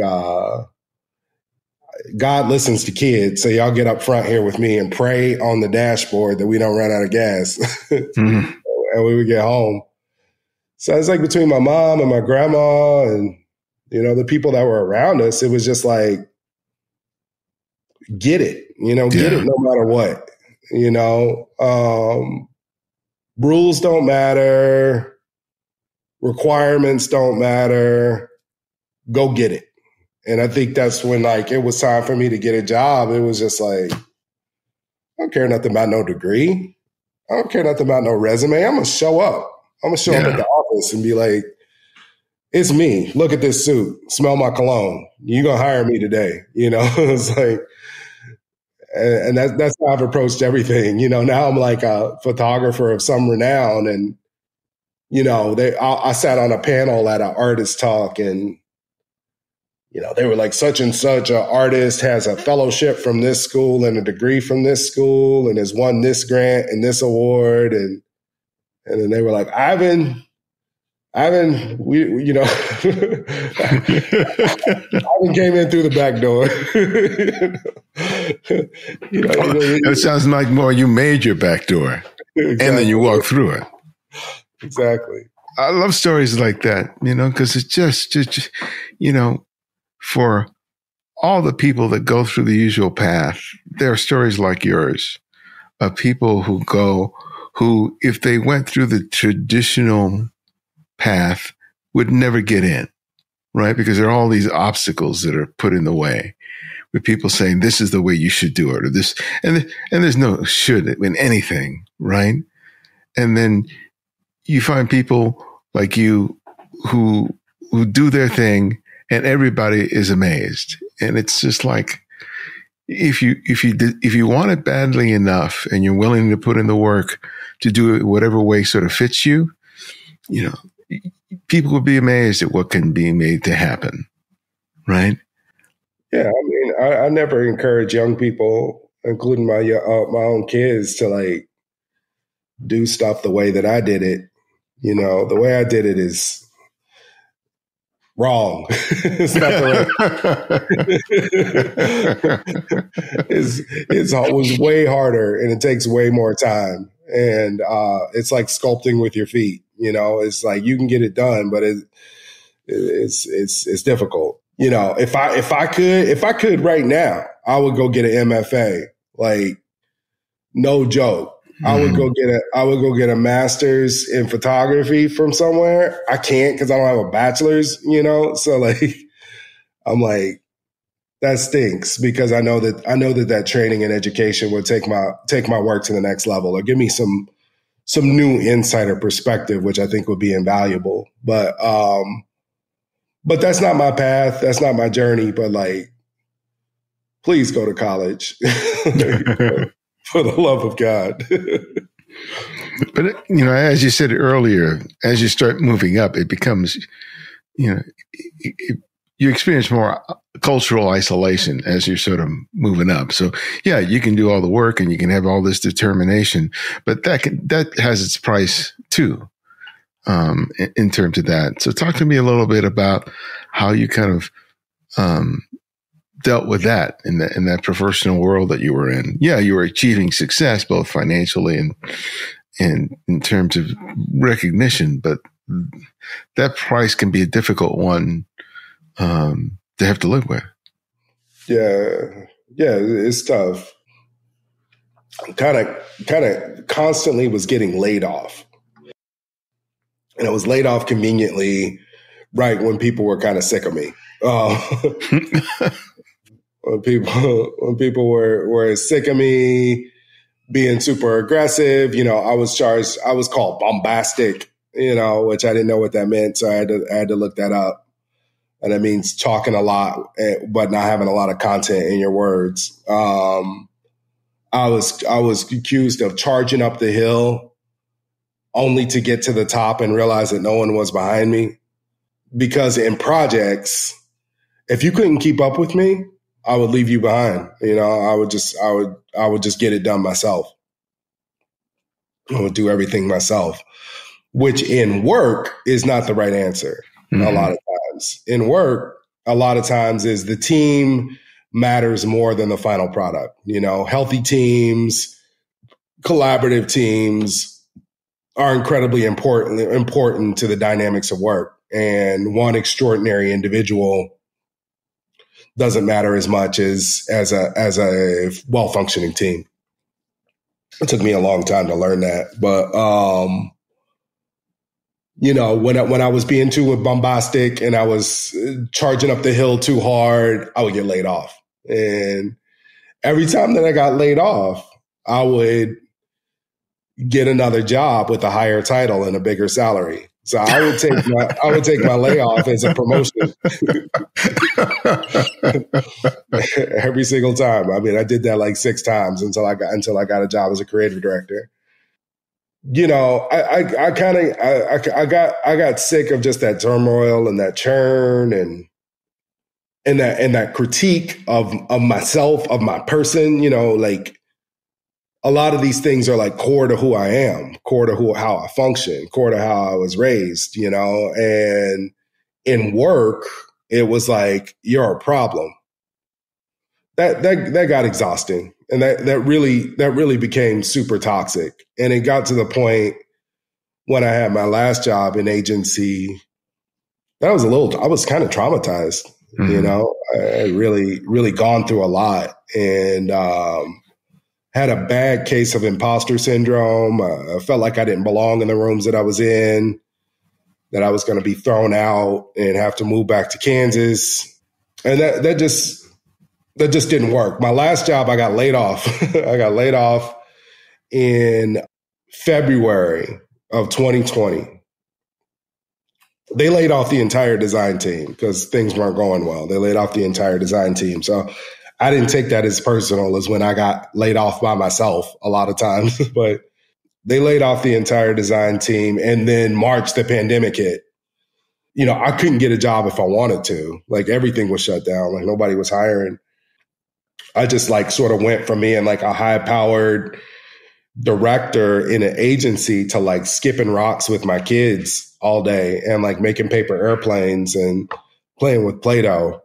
God listens to kids, so y'all get up front here with me and pray on the dashboard that we don't run out of gas. Mm-hmm. And we would get home. So it's like between my mom and my grandma and, the people that were around us, it was just like, get it, get it no matter what, rules don't matter. Requirements don't matter. Go get it. And I think that's when it was time for me to get a job. It was just like, I don't care nothing about no degree. I don't care nothing about no resume. I'm going to show up. I'm going to show up at the office and be like, it's me. Look at this suit. Smell my cologne. You gonna hire me today? It's like, and that's how I've approached everything. Now I'm like a photographer of some renown, and I sat on a panel at an artist talk, and they were like, such and such an artist has a fellowship from this school and a degree from this school and has won this grant and this award, and then they were like, Ivan, Ivan came in through the back door. It sounds like more you made your back door, exactly. And then you walk through it. Exactly. I love stories like that, because it's just, for all the people that go through the usual path, there are stories like yours of people who, if they went through the traditional path, would never get in, right? Because there are all these obstacles that are put in the way with people saying, this is the way you should do it, or this, and there's no should in anything, right? And then you find people like you who do their thing, and everybody is amazed. And it's just like, if you want it badly enough and you're willing to put in the work to do it whatever way sort of fits you, people will be amazed at what can be made to happen, right? Yeah, I mean, I never encourage young people, including my own kids, to like do stuff the way that I did it. The way I did it is wrong. It's not the right. It was way harder, and it takes way more time. And it's like sculpting with your feet. It's like you can get it done, but it's difficult. If I could right now, I would go get an MFA. Like, no joke. I would go get a master's in photography from somewhere. I can't because I don't have a bachelor's, So like, I'm like, that stinks, because I know that training and education would take my work to the next level, or give me some new insight or perspective, which I think would be invaluable. But that's not my path. That's not my journey. But like, please go to college. For the love of God. But, as you said earlier, as you start moving up, it becomes, you experience more cultural isolation as you're sort of moving up. So yeah, you can do all the work and you can have all this determination, but that has its price too, in terms of that. So talk to me a little bit about how you kind of, dealt with that in that professional world that you were in. Yeah, you were achieving success both financially and in terms of recognition, but that price can be a difficult one to have to live with. Yeah, it's tough. Kind of constantly was getting laid off, and I was laid off conveniently right when people were kind of sick of me. When people were sick of me being super aggressive, I was called bombastic, which I didn't know what that meant. So I had to look that up. And that means talking a lot, but not having a lot of content in your words. I was accused of charging up the hill only to get to the top and realize that no one was behind me. Because in projects, if you couldn't keep up with me, I would leave you behind. I would just get it done myself. I would do everything myself, which in work is not the right answer. Mm-hmm. A lot of times in work, a lot of times is the team matters more than the final product. Healthy teams, collaborative teams are incredibly important to the dynamics of work. And one extraordinary individual doesn't matter as much as a well-functioning team. It took me a long time to learn that. But, when I was being too bombastic and I was charging up the hill too hard, I would get laid off. And every time that I got laid off, I would get another job with a higher title and a bigger salary. So I would take my layoff as a promotion every single time. I mean, I did that like 6 times until I got a job as a creative director. You know, I got sick of just that turmoil and that churn and that critique of myself, of my person. You know, like a lot of these things are like core to who I am, core to how I function, core to how I was raised. You know, and in work, it was like, you're a problem. That got exhausting, and that really became super toxic. And it got to the point when I had my last job in agency, I was kind of traumatized. Mm-hmm. You know, I had really gone through a lot, and had a bad case of imposter syndrome. I felt like I didn't belong in the rooms that I was in, that I was going to be thrown out and have to move back to Kansas. And that just didn't work. My last job, I got laid off. I got laid off in February of 2020. They laid off the entire design team because things weren't going well. They laid off the entire design team. So I didn't take that as personal as when I got laid off by myself a lot of times. But they laid off the entire design team. And then March, the pandemic hit. You know, I couldn't get a job if I wanted to. Like, everything was shut down. Like, nobody was hiring. I just like sort of went from being like a high-powered director in an agency to like skipping rocks with my kids all day and like making paper airplanes and playing with Play-Doh.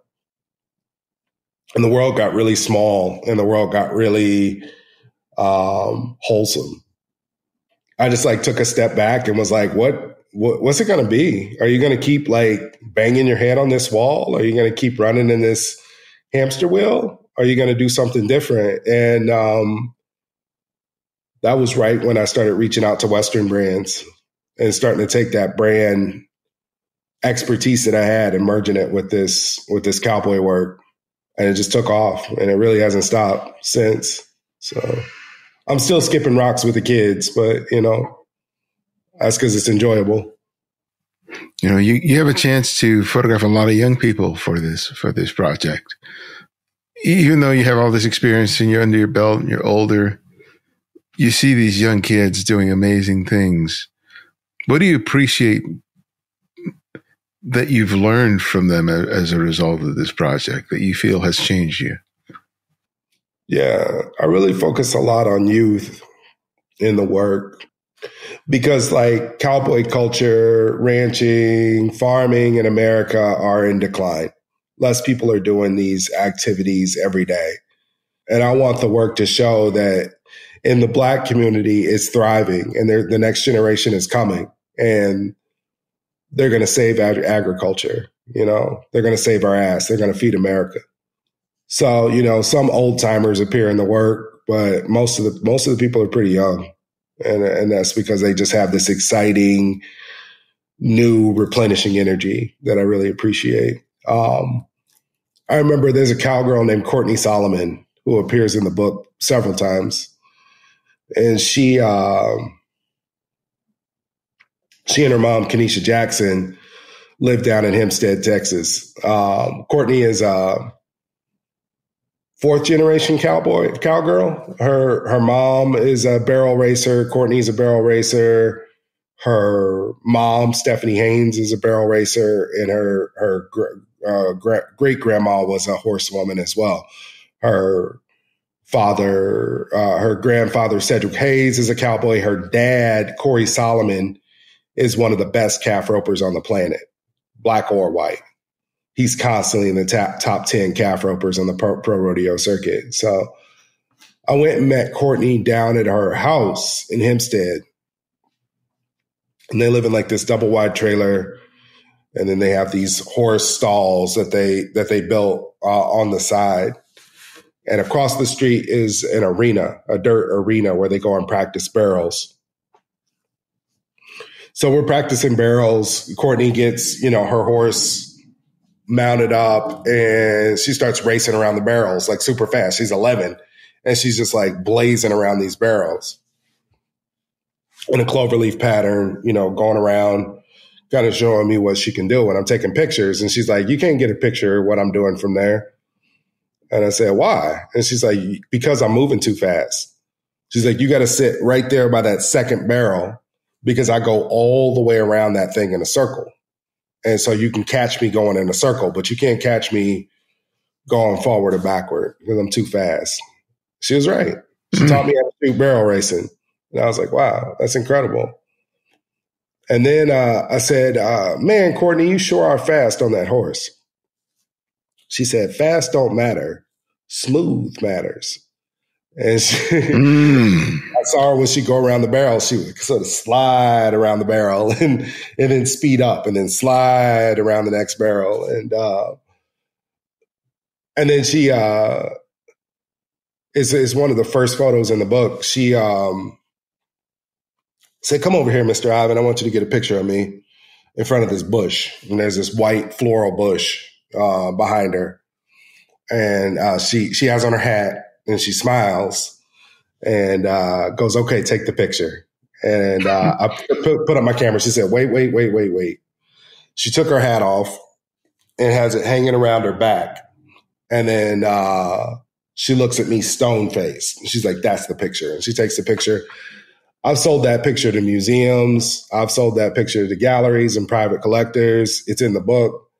And the world got really small, and the world got really wholesome. I just like took a step back and was like, what's it going to be? Are you going to keep like banging your head on this wall? Are you going to keep running in this hamster wheel? Are you going to do something different? And that was right when I started reaching out to Western brands and starting to take that brand expertise that I had and merging it with this cowboy work. And it just took off, and it really hasn't stopped since. So I'm still skipping rocks with the kids, but, you know, that's because it's enjoyable. You know, you have a chance to photograph a lot of young people for this project. Even though you have all this experience and you're under your belt and you're older, you see these young kids doing amazing things. What do you appreciate that you've learned from them as a result of this project that you feel has changed you? Yeah, I really focus a lot on youth in the work because like cowboy culture, ranching, farming in America are in decline. Less people are doing these activities every day. And I want the work to show that in the Black community it's thriving, and the next generation is coming, and they're going to save agriculture. You know, they're going to save our ass. They're going to feed America. So, you know, some old timers appear in the work, but most of the people are pretty young. And that's because they just have this exciting, new, replenishing energy that I really appreciate. I remember there's a cowgirl named Courtney Solomon who appears in the book several times. And she and her mom, Kenesha Jackson, lived down in Hempstead, Texas. Courtney is a 4th generation cowgirl. Her mom is a barrel racer. Courtney's a barrel racer. Her mom, Stephanie Haynes, is a barrel racer, and her great grandma was a horsewoman as well. Her grandfather, Cedric Hayes, is a cowboy. Her dad, Corey Solomon, is one of the best calf ropers on the planet, Black or white. He's constantly in the top 10 calf ropers on the pro rodeo circuit. So I went and met Courtney down at her house in Hempstead. And they live in like this double wide trailer. And then they have these horse stalls that they built on the side. And across the street is an arena, a dirt arena where they go and practice barrels. So we're practicing barrels. Courtney gets, you know, her horse mounted up and she starts racing around the barrels like super fast. She's 11 and she's just like blazing around these barrels in a cloverleaf pattern, you know, going around, kind of showing me what she can do when I'm taking pictures. And she's like, you can't get a picture of what I'm doing from there. And I said, why? And she's like, because I'm moving too fast. She's like, you got to sit right there by that second barrel because I go all the way around that thing in a circle. And so you can catch me going in a circle, but you can't catch me going forward or backward because I'm too fast. She was right. She taught me how to shoot barrel racing. And I was like, wow, that's incredible. And then I said, man, Courtney, you sure are fast on that horse. She said, fast don't matter. Smooth matters. And I saw her when she go around the barrel, she would sort of slide around the barrel and then speed up and then slide around the next barrel. And then she is one of the first photos in the book. She said, come over here, Mr. Ivan. I want you to get a picture of me in front of this bush. And there's this white floral bush behind her. And she has on her hat and she smiles and goes, okay, take the picture. And I put up my camera. She said, wait. She took her hat off and has it hanging around her back. And then she looks at me stone faced. She's like, that's the picture. And she takes the picture. I've sold that picture to museums. I've sold that picture to galleries and private collectors. It's in the book.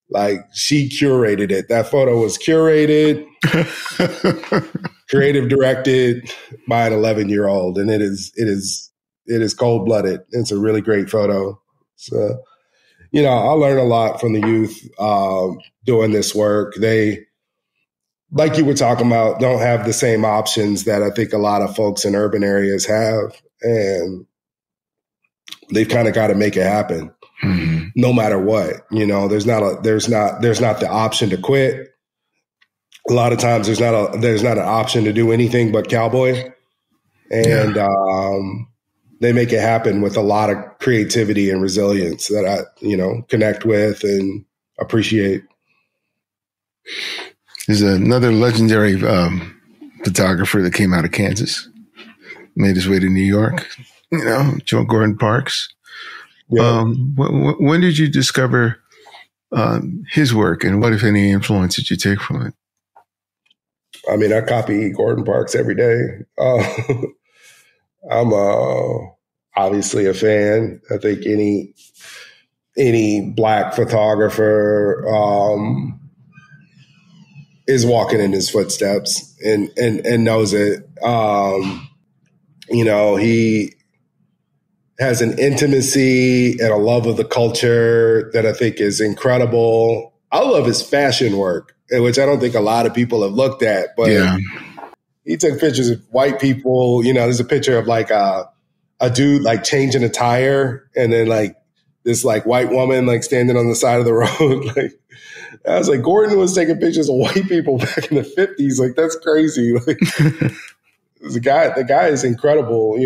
Like, she curated it. That photo was curated, creative directed by an 11-year-old. And it is cold-blooded. It's a really great photo. So, I learned a lot from the youth doing this work. They, like you were talking about, don't have the same options that I think a lot of folks in urban areas have. And they've kind of got to make it happen. Mm-hmm. No matter what, there's not the option to quit. A lot of times there's not an option to do anything but cowboy. And they make it happen with a lot of creativity and resilience that I, connect with and appreciate. There's another legendary photographer that came out of Kansas, made his way to New York, Joe Gordon Parks. Yeah. When did you discover his work, and what, if any, influence did you take from it? I mean, I copy Gordon Parks every day. I'm obviously a fan. I think any Black photographer is walking in his footsteps and knows it. He has an intimacy and a love of the culture that I think is incredible. I love his fashion work, which I don't think a lot of people have looked at, but he took pictures of white people. There's a picture of like a dude like changing a tire, and then like this like white woman like standing on the side of the road. Like, I was like, Gordon was taking pictures of white people back in the 50s. Like, that's crazy. Like, the guy is incredible,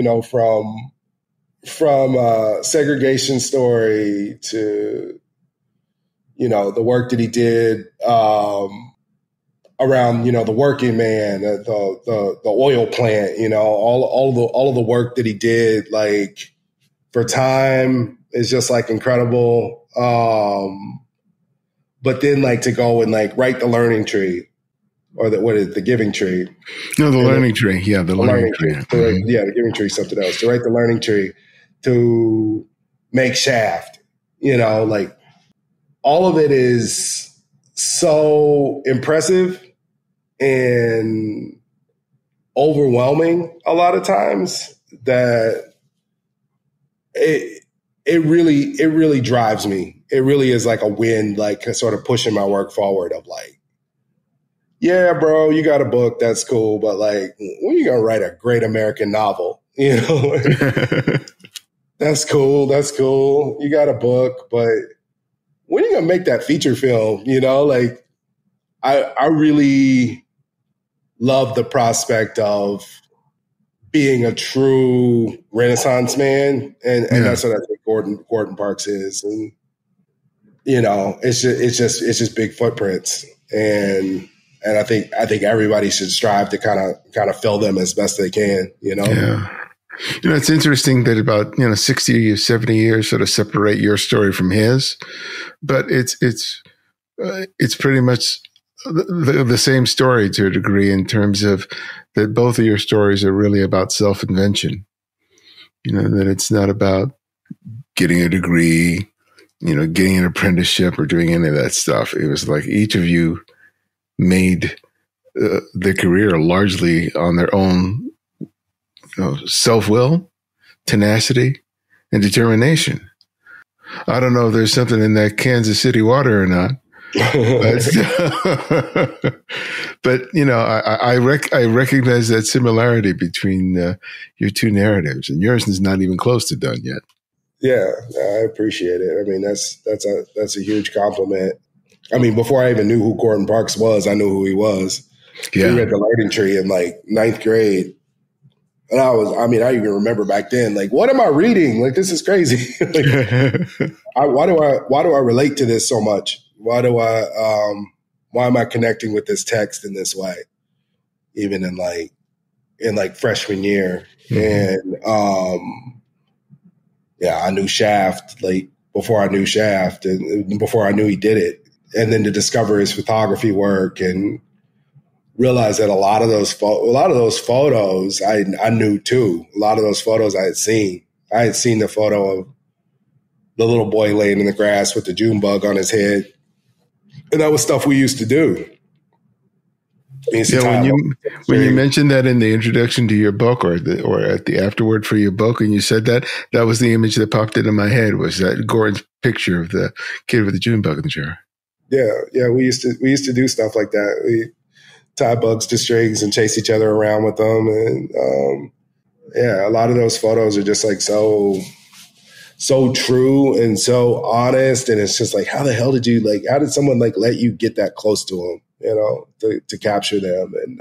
from Segregation Story to, the work that he did around, the working man, the oil plant, all of the work that he did, like, for time is just like incredible. But then like to go and like write the learning tree, or the giving tree. No, the learning tree. Yeah, the learning tree. The giving tree is something else. To write the learning tree, to make Shaft, like all of it is so impressive and overwhelming a lot of times that it really drives me. It really is like a wind, like sort of pushing my work forward of like, yeah, bro, you got a book. That's cool. But like, when are you going to write a great American novel? That's cool. That's cool. You got a book, but when are you going to make that feature film? Like I really love the prospect of being a true Renaissance man. And that's what I think Gordon Parks is. And, it's just big footprints. And I think everybody should strive to kind of fill them as best they can, Yeah. It's interesting that about 60 or 70 years sort of separate your story from his, but it's pretty much the same story to a degree, in terms of that both of your stories are really about self-invention. That it's not about getting a degree, getting an apprenticeship or doing any of that stuff. It was like each of you made their career largely on their own self-will, tenacity, and determination. I don't know if there's something in that Kansas City water or not. But I recognize that similarity between your two narratives, and yours is not even close to done yet. Yeah, I appreciate it. I mean, that's a huge compliment. I mean, before I even knew who Gordon Parks was, I knew who he was. Yeah. We read The Learning Tree in like 9th grade. And I even remember back then, like, what am I reading? Like, this is crazy. Why do I relate to this so much? Why am I connecting with this text in this way? Even in freshman year. Mm-hmm. And, I knew Shaft, like, before I knew Shaft and before I knew he did it. And then to discover his photography work and realize that a lot of those photos I knew too. A lot of those photos I had seen. I had seen the photo of the little boy laying in the grass with the June bug on his head. And that was stuff we used to do. When you mentioned that in the introduction to your book or at the afterword for your book, and you said that was the image that popped into my head, was that Gordon's picture of the kid with the June bug in the jar. Yeah. We used to do stuff like that. We tie bugs to strings and chase each other around with them. And a lot of those photos are just like so true and so honest. And it's just like, how the hell did someone like let you get that close to them, to capture them? And,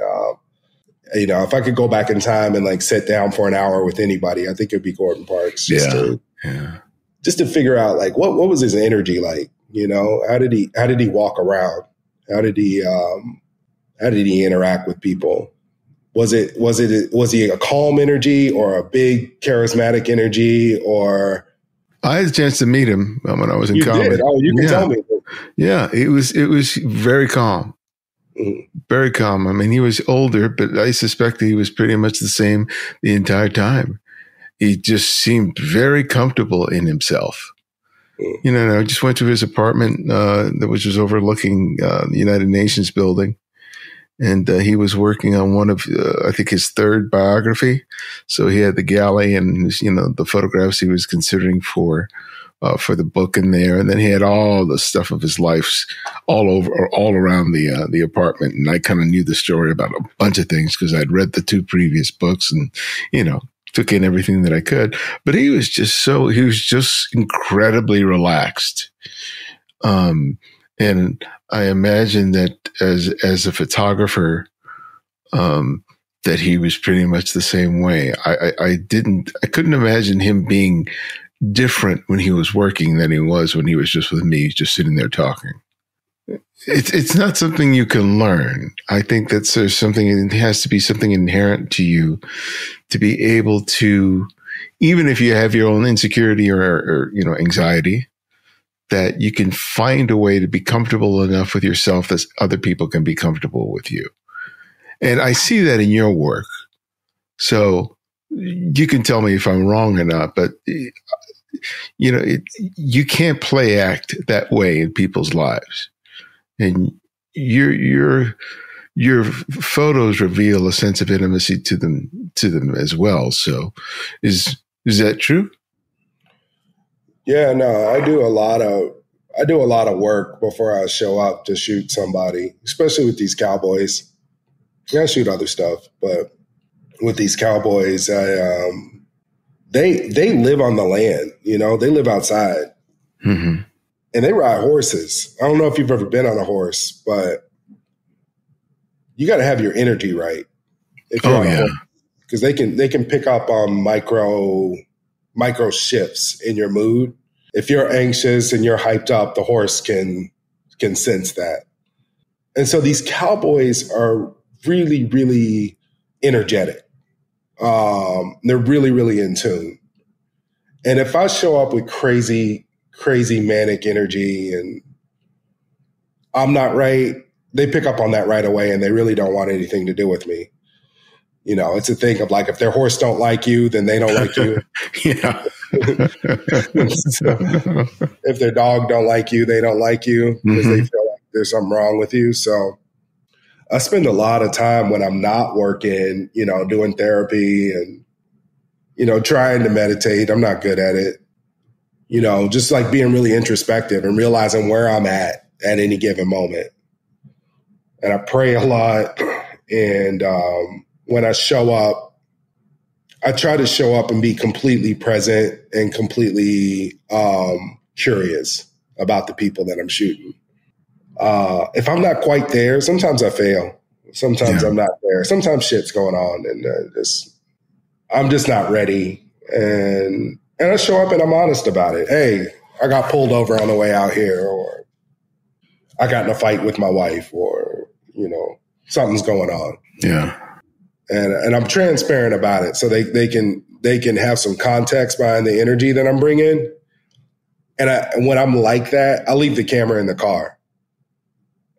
if I could go back in time and like sit down for an hour with anybody, I think it'd be Gordon Parks. Just to figure out like, what was his energy like? How did he walk around? How did he interact with people? Was he a calm energy or a big charismatic energy? Or I had a chance to meet him when I was in college. Did? Oh, you can tell me. Yeah, it was very calm. Mm-hmm. Very calm. I mean, he was older, but I suspect he was pretty much the same the entire time. He just seemed very comfortable in himself. I just went to his apartment, which was overlooking the United Nations building. And he was working on one of, I think, his third biography. So he had the galley and, the photographs he was considering for the book in there. And then he had all the stuff of his life all around the apartment. And I kind of knew the story about a bunch of things because I'd read the two previous books and, took in everything that I could. But he was just incredibly relaxed. And I imagine that as a photographer, that he was pretty much the same way. I couldn't imagine him being different when he was working than he was when he was just with me, just sitting there talking. It's not something you can learn. I think that it has to be something inherent to you to be able to, even if you have your own insecurity or anxiety, that you can find a way to be comfortable enough with yourself that other people can be comfortable with you. And I see that in your work. So you can tell me if I'm wrong or not, but you can't play act that way in people's lives. And your photos reveal a sense of intimacy to them as well. So is that true? Yeah, no, I do a lot of work before I show up to shoot somebody, especially with these cowboys. I shoot other stuff, but with these cowboys, they live on the land, they live outside. Mm-hmm. And they ride horses. I don't know if you've ever been on a horse, but you got to have your energy right. If you're on a horse, because they can pick up on micro shifts in your mood. If you're anxious and you're hyped up, the horse can sense that. And so these cowboys are really, really energetic. They're really, really in tune. And if I show up with crazy manic energy and I'm not right, they pick up on that right away and they really don't want anything to do with me. You know, it's a thing of like, if their horse don't like you, then they don't like you. Yeah. So, if their dog don't like you, they don't like you because they feel like there's something wrong with you. So I spend a lot of time when I'm not working, you know, doing therapy and, you know, trying to meditate. I'm not good at it. You know, just like being really introspective and realizing where I'm at any given moment. And I pray a lot. And when I show up, I try to show up and be completely present and completely curious about the people that I'm shooting. If I'm not quite there, sometimes I fail. Sometimes I'm not there. Sometimes shit's going on and I'm just not ready. And I show up and I'm honest about it. Hey, I got pulled over on the way out here, or I got in a fight with my wife, or, you know, something's going on. Yeah. And I'm transparent about it so they can have some context behind the energy that I'm bringing. And when I'm like that, I leave the camera in the car.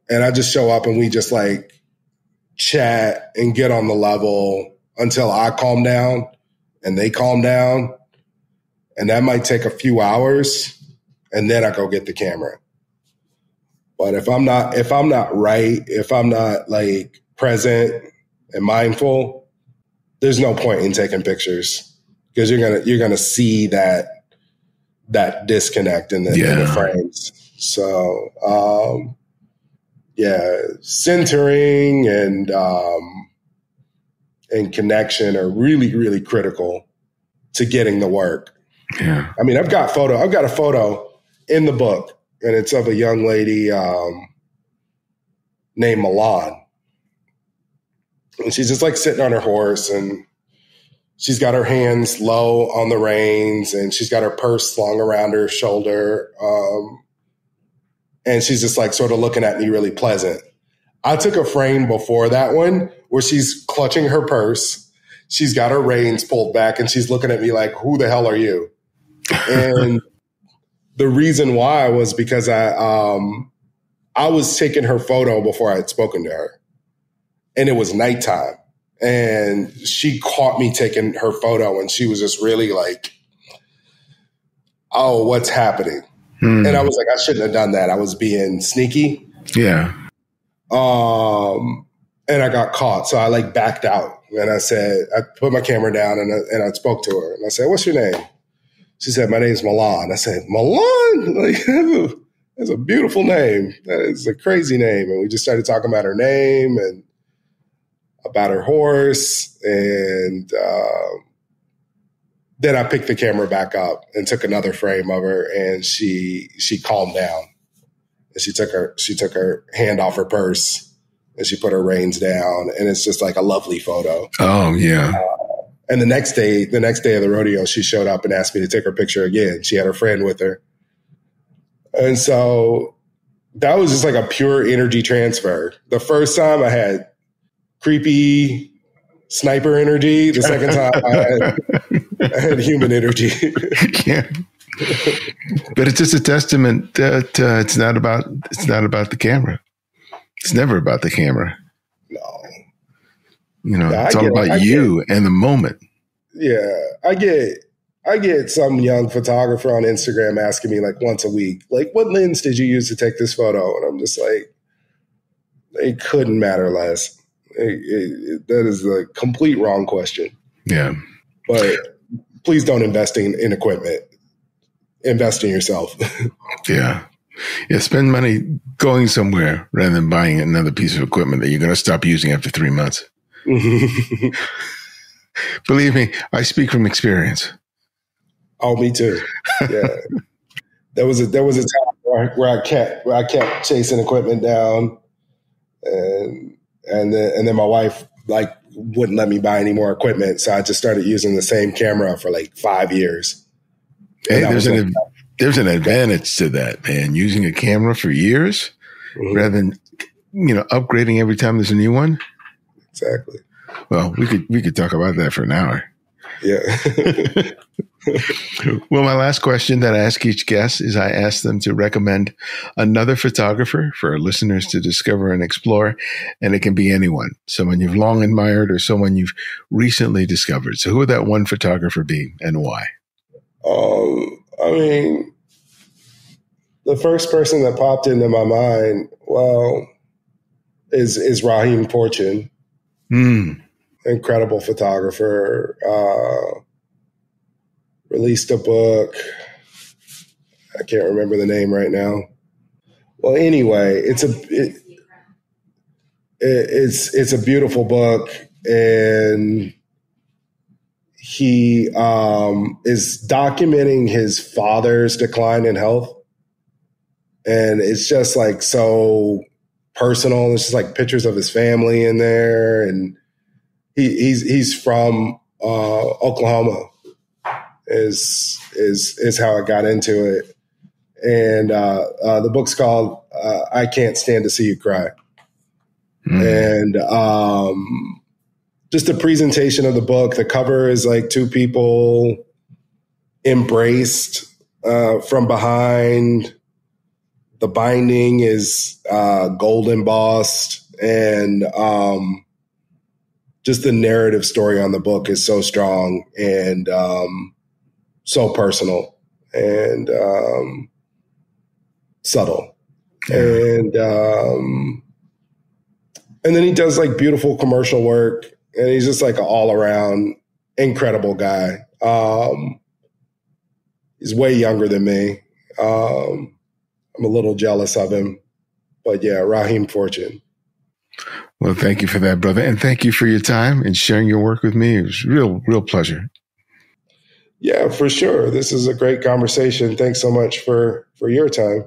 And I just show up and we just like chat and get on the level until I calm down and they calm down. And that might take a few hours and then I go get the camera. But if I'm not right, if I'm not like present and mindful, there's no point in taking pictures because you're gonna see that disconnect in the frames. So centering and connection are really, really critical to getting the work. Yeah. I mean, I've got a photo in the book, and it's of a young lady named Milan. And she's just like sitting on her horse, and she's got her hands low on the reins, and she's got her purse slung around her shoulder. And she's just like sort of looking at me really pleasant. I took a frame before that one where she's clutching her purse. She's got her reins pulled back, and she's looking at me like, who the hell are you? And the reason why was because I was taking her photo before I had spoken to her. And it was nighttime. And she caught me taking her photo, and she was just really like, oh, what's happening? And I was like, I shouldn't have done that. I was being sneaky. Yeah. And I got caught. So I like backed out. And I put my camera down and I spoke to her. And I said, what's your name? She said, my name's Milan. I said, Milan? Like, that's a beautiful name. That is a crazy name. And we just started talking about her name and about her horse. And then I picked the camera back up and took another frame of her, and she calmed down. And she took her hand off her purse and she put her reins down, and it's just like a lovely photo. Oh yeah. And the next day of the rodeo, she showed up and asked me to take her picture again. She had her friend with her. And so that was just like a pure energy transfer. The first time I had creepy sniper energy. The second time I had human energy. Yeah. But it's just a testament that it's not about the camera. It's never about the camera. No. You know, it's all about you and the moment. Yeah. I get some young photographer on Instagram asking me like once a week, like, what lens did you use to take this photo? And I'm just like, it couldn't matter less. That is a complete wrong question. Yeah. But please don't invest in equipment. Invest in yourself. Yeah. Yeah. Spend money going somewhere rather than buying another piece of equipment that you're going to stop using after 3 months. Believe me, I speak from experience. Oh, me too. Yeah. There was a time where I kept chasing equipment down, and then my wife like wouldn't let me buy any more equipment, so I just started using the same camera for like 5 years. Hey, there's an advantage to that, man. Using a camera for years rather than upgrading every time there's a new one. Exactly. Well, we could talk about that for an hour. Yeah. Well, my last question that I ask each guest is I ask them to recommend another photographer for our listeners to discover and explore. And it can be anyone, someone you've long admired or someone you've recently discovered. So who would that one photographer be and why? I mean, the first person that popped into my mind, is Raheem Fortune. Incredible photographer. Released a book. I can't remember the name right now. Well, anyway, it's a beautiful book, and he is documenting his father's decline in health, and it's just like so personal. It's just like pictures of his family in there, and he's from Oklahoma. Is how I got into it. And the book's called I Can't Stand to See You Cry. And just the presentation of the book, the cover is like two people embraced from behind. The binding is gold embossed, and just the narrative story on the book is so strong and so personal and subtle. And then he does like beautiful commercial work, and he's just like an all around incredible guy. He's way younger than me. I'm a little jealous of him, but yeah, Raheem Fortune. Well, thank you for that, brother. And thank you for your time and sharing your work with me. It was real pleasure. Yeah, for sure. This is a great conversation. Thanks so much for your time.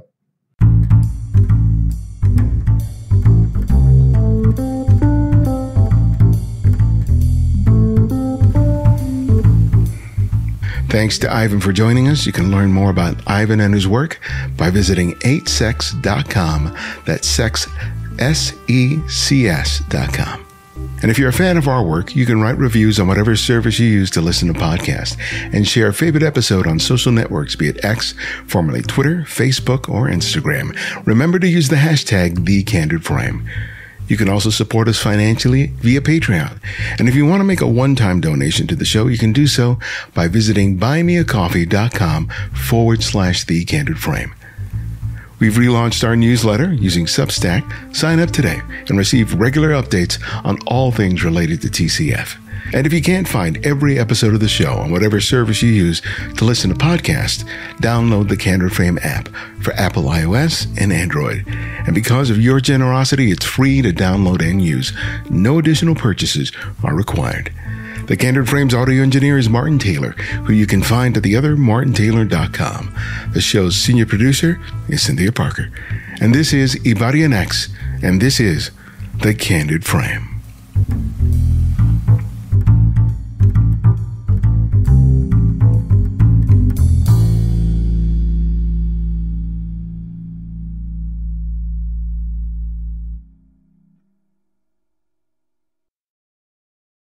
Thanks to Ivan for joining us. You can learn more about Ivan and his work by visiting 8secs.com. That's sex, SECS.com. And if you're a fan of our work, you can write reviews on whatever service you use to listen to podcasts and share a favorite episode on social networks, be it X, formerly Twitter, Facebook, or Instagram. Remember to use the hashtag #TheCandidFrame. You can also support us financially via Patreon. And if you want to make a one-time donation to the show, you can do so by visiting buymeacoffee.com/TheCandidFrame. We've relaunched our newsletter using Substack. Sign up today and receive regular updates on all things related to TCF. And if you can't find every episode of the show on whatever service you use to listen to podcasts, download the Candid Frame app for Apple iOS and Android. And because of your generosity, it's free to download and use. No additional purchases are required. The Candid Frame's audio engineer is Martin Taylor, who you can find at theothermartintaylor.com. The show's senior producer is Cynthia Parker. And this is Ibarionex, and this is The Candid Frame.